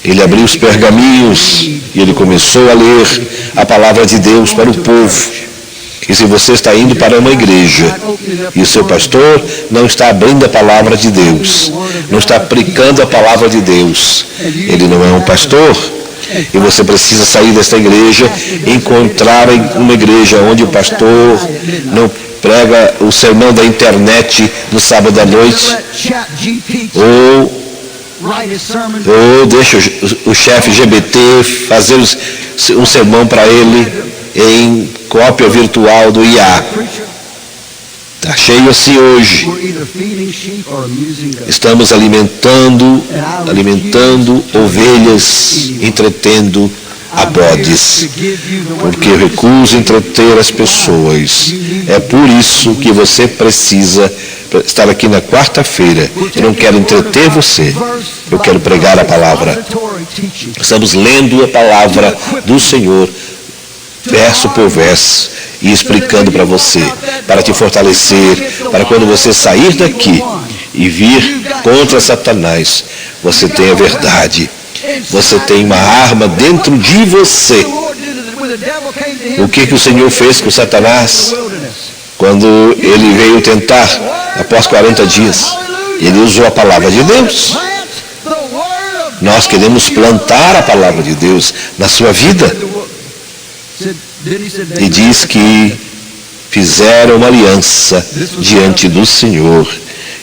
ele abriu os pergaminhos e ele começou a ler a palavra de Deus para o povo. E se você está indo para uma igreja e o seu pastor não está abrindo a palavra de Deus, não está aplicando a palavra de Deus, ele não é um pastor. E você precisa sair desta igreja e encontrar uma igreja onde o pastor não prega o sermão da internet no sábado à noite, ou deixa o chefe GBT fazer um sermão para ele em cópia virtual do IA. Está cheio assim hoje. Estamos alimentando ovelhas, entretendo a bodes, porque eu recuso entreter as pessoas. É por isso que você precisa estar aqui na quarta-feira. Eu não quero entreter você, eu quero pregar a palavra. Estamos lendo a palavra do Senhor, verso por verso, e explicando para você, para te fortalecer, para quando você sair daqui e vir contra Satanás, você tem a verdade. Você tem uma arma dentro de você. O que o Senhor fez com Satanás quando ele veio tentar após 40 dias? Ele usou a palavra de Deus. Nós queremos plantar a palavra de Deus na sua vida. E diz que fizeram uma aliança diante do Senhor.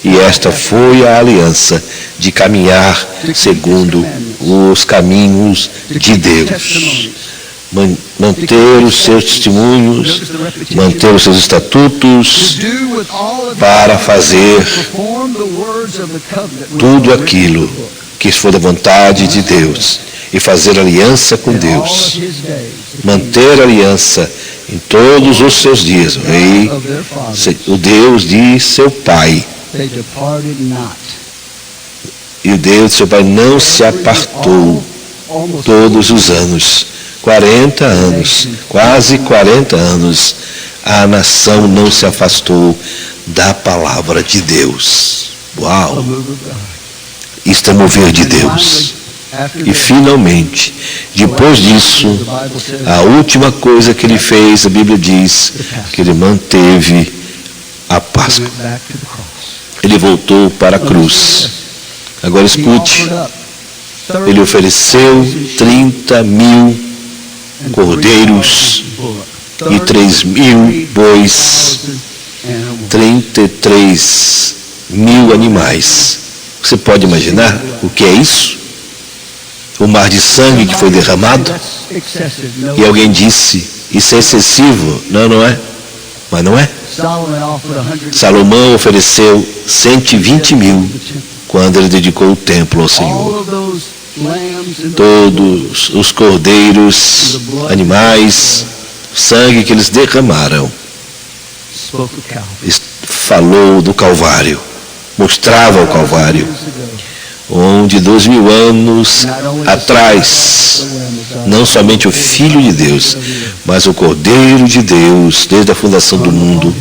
E esta foi a aliança de caminhar segundo os caminhos de Deus. Manter os seus testemunhos, manter os seus estatutos, para fazer tudo aquilo que for da vontade de Deus e fazer aliança com Deus. Manter aliança em todos os seus dias. O Deus de seu pai. E o Deus de seu pai não se apartou todos os anos. 40 anos, quase 40 anos, a nação não se afastou da palavra de Deus. Uau! Isto é mover de Deus. E finalmente, depois disso, a última coisa que ele fez, a Bíblia diz que ele manteve a Páscoa. Ele voltou para a cruz. Agora escute, ele ofereceu 30.000 cordeiros e 3.000 bois, 33.000 animais. Você pode imaginar o que é isso? O mar de sangue que foi derramado. E alguém disse, isso é excessivo. Não é. Mas não é. Salomão ofereceu 120.000 quando ele dedicou o templo ao Senhor. Todos os cordeiros, animais, sangue que eles derramaram, falou do Calvário, mostrava o Calvário, onde 2.000 anos atrás, não somente o Filho de Deus, mas o Cordeiro de Deus, desde a fundação do mundo,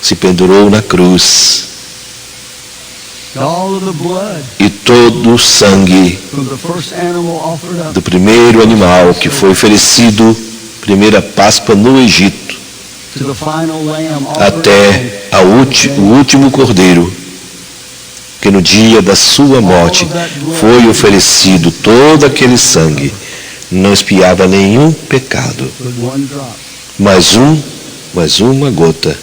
se pendurou na cruz. E todo o sangue do primeiro animal que foi oferecido, primeira Páscoa no Egito, até o último cordeiro, que no dia da sua morte foi oferecido, todo aquele sangue não expiava nenhum pecado, mas uma gota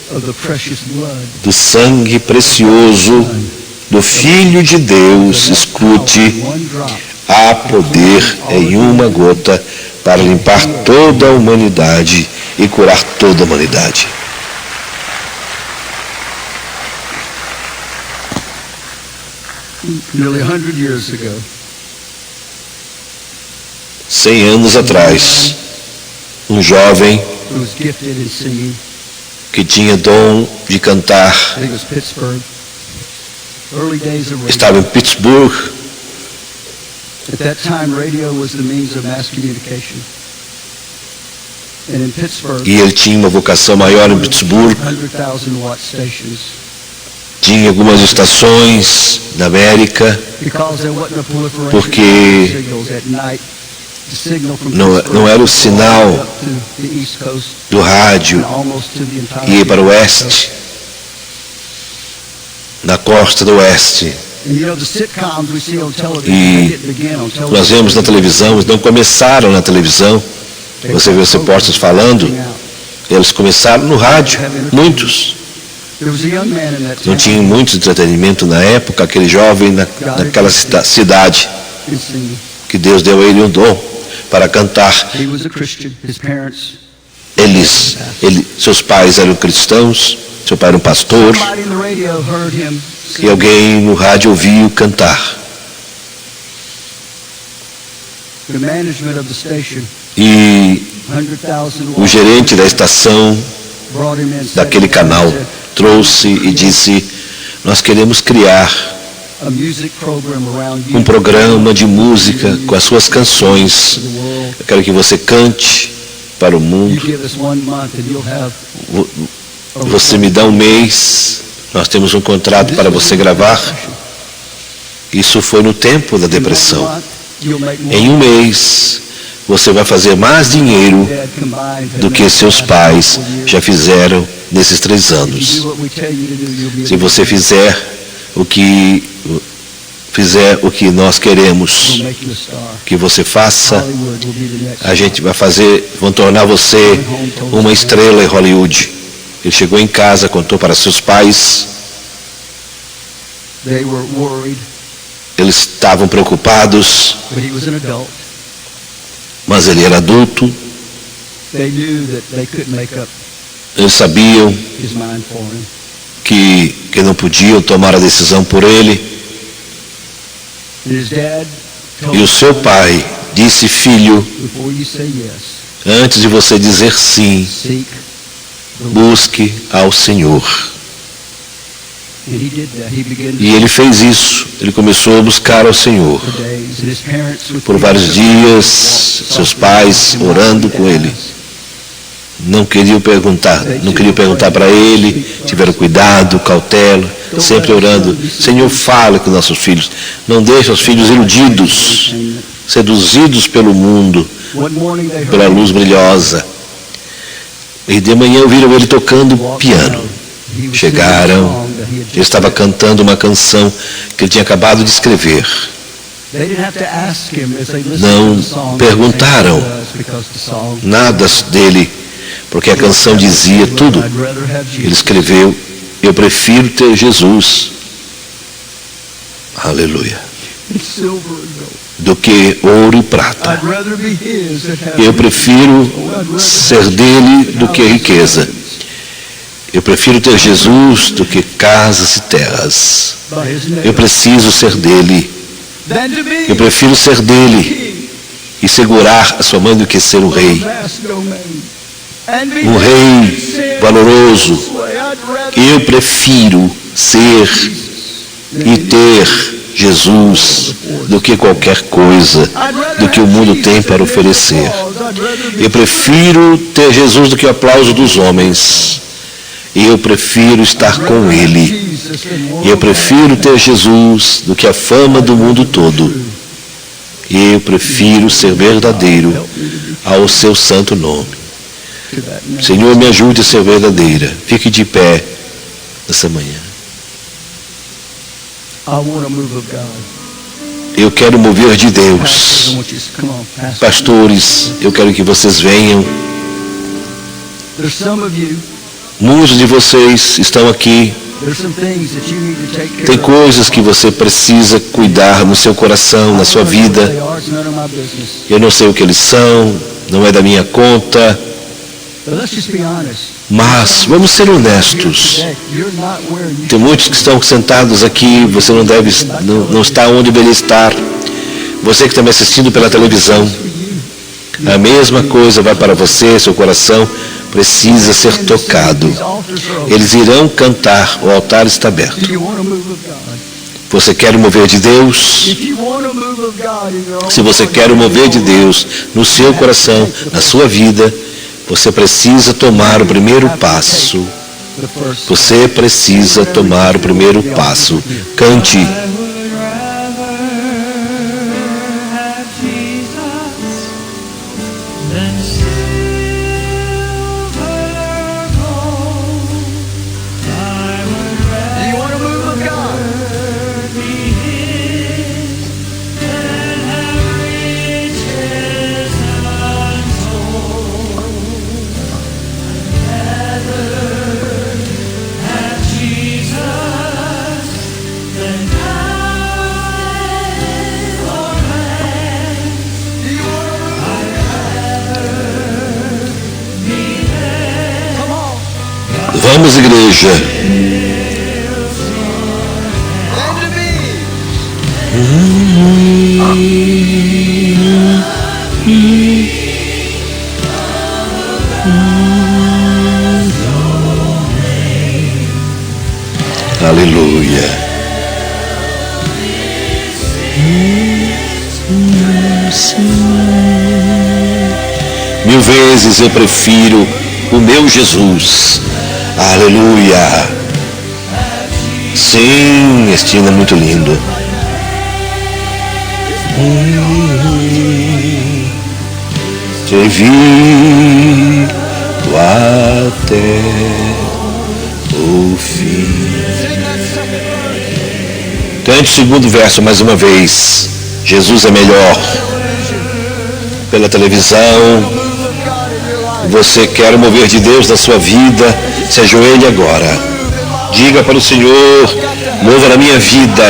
do sangue precioso do Filho de Deus. Escute, há poder em uma gota para limpar toda a humanidade e curar toda a humanidade. Nearly 100 years ago, 100 anos atrás, um jovem who was gifted in singing, que tinha dom de cantar, I think it was Pittsburgh, early days of radio. estava em Pittsburgh. At that time, radio was the means of mass communication. And in Pittsburgh, E ele tinha uma vocação maior em Pittsburgh. 100,000 watt stations. Tinha algumas estações na América, Because there wasn't a proliferation Porque of signals at night, the signal from não Pittsburgh era o all sinal the way up to the East Coast do rádio and almost to the entire que ia para o East Coast. oeste, na costa do oeste. And you know, the sitcoms we see on television, E they didn't begin on television. nós vemos na televisão, eles não começaram na televisão. Você vê os repórteres falando, eles começaram no rádio, muitos. There was a young man in that Não town tinha muito entretenimento na época, aquele jovem naquela cidade, in singing. que Deus deu a ele um dom para cantar. He was a Christian. His parents. Seus pais eram cristãos, seu pai era um pastor, Somebody in the radio heard him e alguém no rádio ouviu cantar. The management of the station, E 100,000 o gerente da estação brought him in, daquele canal trouxe e disse: nós queremos criar a music program around you um programa de música com as suas canções. to the world. Eu quero que você cante para o You mundo. give us 1 month and you'll have Você me dá um mês, nós temos um contrato para você gravar. Isso foi no tempo da depressão. Em um mês, você vai fazer mais dinheiro do que seus pais já fizeram nesses 3 anos. Se você fizer o que nós queremos que você faça, a gente vai vão tornar você uma estrela em Hollywood. Ele chegou em casa, contou para seus pais. Eles estavam preocupados, mas ele era adulto. Eles sabiam que não podiam tomar a decisão por ele. E o seu pai disse: filho, antes de você dizer sim, busque ao Senhor. E ele fez isso. Ele começou a buscar ao Senhor. Por vários dias, seus pais orando com ele. Não queriam perguntar para ele. Tiveram cuidado, cautela, sempre orando. Senhor, fala com nossos filhos. Não deixe os filhos iludidos, seduzidos pelo mundo, pela luz brilhosa. E de manhã ouviram ele tocando piano. Chegaram, ele estava cantando uma canção que ele tinha acabado de escrever. Não perguntaram nada dele, porque a canção dizia tudo. Ele escreveu: eu prefiro ter Jesus, aleluia, do que ouro e prata. Eu prefiro ser dele do que riqueza. Eu prefiro ter Jesus do que casas e terras. Eu preciso ser dele. Eu prefiro ser dele e segurar a sua mão do que ser um rei. Um rei valoroso. Eu prefiro ser e ter Jesus do que qualquer coisa, do que o mundo tem para oferecer. Eu prefiro ter Jesus do que o aplauso dos homens. Eu prefiro estar com Ele. Eu prefiro ter Jesus do que a fama do mundo todo. Eu prefiro ser verdadeiro ao seu santo nome. Senhor, me ajude a ser verdadeira. Fique de pé nessa manhã. Eu quero mover de Deus. Pastores, eu quero que vocês venham. Muitos de vocês estão aqui. Tem coisas que você precisa cuidar no seu coração, na sua vida. Eu não sei o que eles são, não é da minha conta. Mas vamos ser honestos. Tem muitos que estão sentados aqui, você não está onde deveria estar. Você que está me assistindo pela televisão, a mesma coisa vai para você, seu coração precisa ser tocado. Eles irão cantar, o altar está aberto. Você quer o mover de Deus? Se você quer o mover de Deus no seu coração, na sua vida, você precisa tomar o primeiro passo. Você precisa tomar o primeiro passo. Cante. Jesus, then Vamos, igreja. Aleluia. Mil vezes eu prefiro o meu Jesus. Aleluia. Sim, este hino é muito lindo. Te vi até o fim. Cante o segundo verso mais uma vez. Jesus é melhor. Pela televisão, você quer o mover de Deus na sua vida, se ajoelhe agora. Diga para o Senhor: mova na minha vida.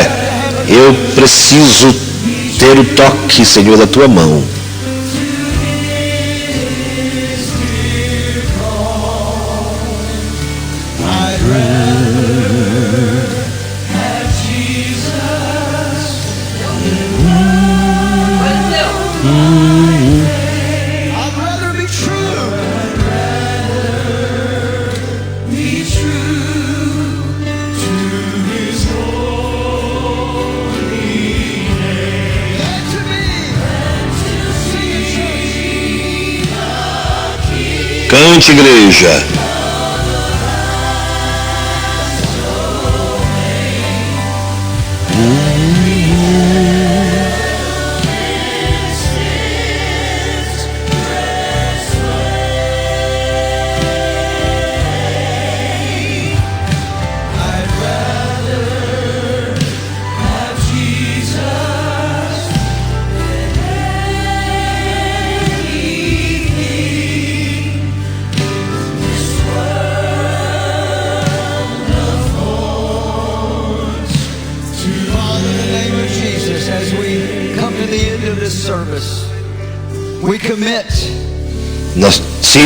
Eu preciso ter o toque, Senhor, da tua mão. Cante, igreja.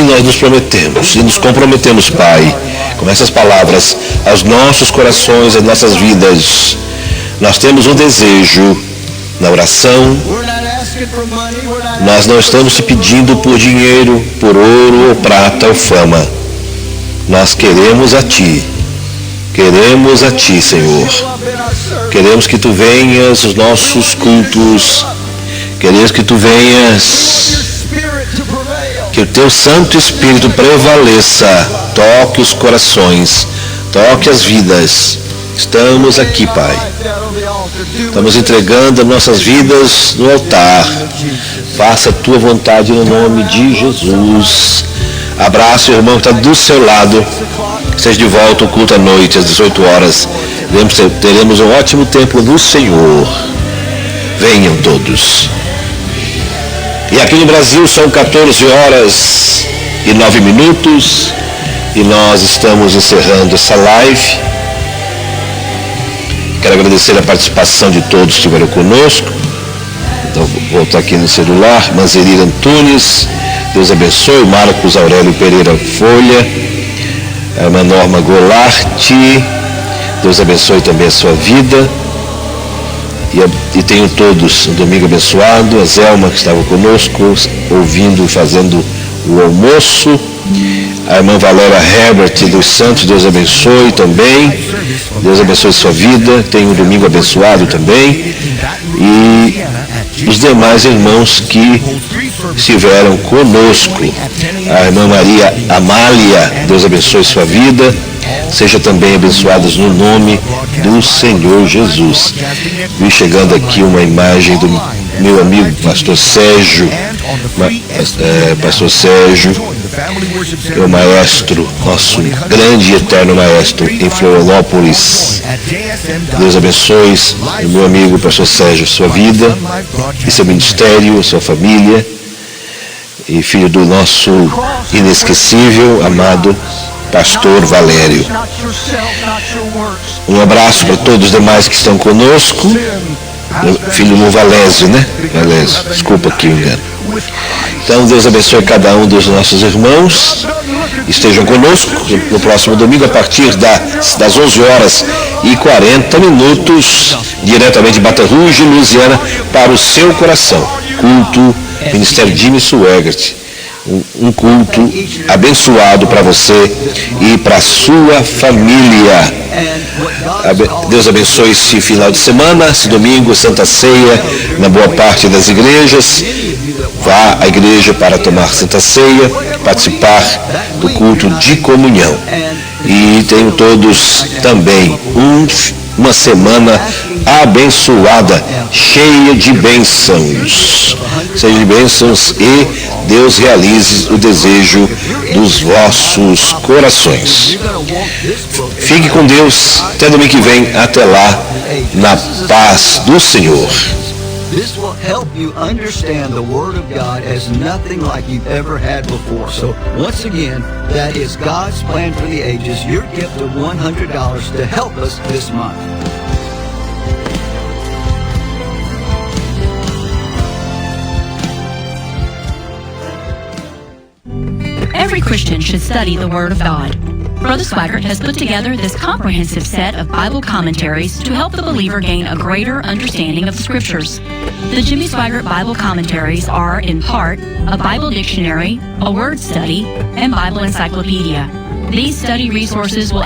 Nós nos prometemos e nos comprometemos, Pai, com essas palavras, aos nossos corações, às nossas vidas. Nós temos um desejo na oração. Nós não estamos te pedindo por dinheiro, por ouro ou prata ou fama. Nós queremos a Ti. Queremos a Ti, Senhor. Queremos que Tu venhas aos nossos cultos. Queremos que Tu venhas. Que o Teu Santo Espírito prevaleça, toque os corações, toque as vidas. Estamos aqui, Pai. Estamos entregando nossas vidas no altar. Faça a Tua vontade no nome de Jesus. Abraça o irmão que está do seu lado. Esteja de volta ao culto à noite, às 18 horas. Teremos um ótimo tempo no Senhor. Venham todos. E aqui no Brasil são 14 horas e 9 minutos e nós estamos encerrando essa live. Quero agradecer a participação de todos que estiveram conosco. Então, vou voltar aqui no celular. Manzerira Antunes, Deus abençoe. Marcos Aurélio Pereira Folha, a irmã Norma Goulart, Deus abençoe também a sua vida. E tenham todos um domingo abençoado. A Zelma, que estava conosco, ouvindo e fazendo o almoço. A irmã Valéria Herbert dos Santos, Deus abençoe também. Deus abençoe sua vida. Tenha um domingo abençoado também. E os demais irmãos que estiveram conosco. A irmã Maria Amália, Deus abençoe sua vida. Seja também abençoados no nome do Senhor Jesus. Vi chegando aqui uma imagem do meu amigo Pastor Sérgio. Pastor Sérgio, o maestro, nosso grande e eterno maestro em Florianópolis. Deus abençoe o meu amigo Pastor Sérgio, sua vida e seu ministério, sua família. E filho do nosso inesquecível, amado Pastor Valério. Um abraço para todos os demais que estão conosco. Filho do Valésio, né? Valésio, desculpa aqui o engano. Então, Deus abençoe cada um dos nossos irmãos. Estejam conosco no próximo domingo, a partir das 11h40, diretamente de Baton Rouge, Louisiana, para o seu coração. Culto Ministério Jimmy Swaggart. Um culto abençoado para você e para a sua família. Deus abençoe esse final de semana, esse domingo, Santa Ceia, na boa parte das igrejas. Vá à igreja para tomar Santa Ceia, participar do culto de comunhão. E tenham todos também uma semana abençoada, cheia de bênçãos. Cheia de bênçãos e Deus realize o desejo dos vossos corações. Fique com Deus. Até domingo que vem. Até lá, na paz do Senhor. This will help you understand the Word of God as nothing like you've ever had before. So, once again, that is God's Plan for the Ages, your gift of $100 to help us this month. Every Christian should study the Word of God. Brother Swaggart has put together this comprehensive set of Bible commentaries to help the believer gain a greater understanding of the Scriptures. The Jimmy Swaggart Bible commentaries are, in part, a Bible dictionary, a word study, and Bible encyclopedia. These study resources will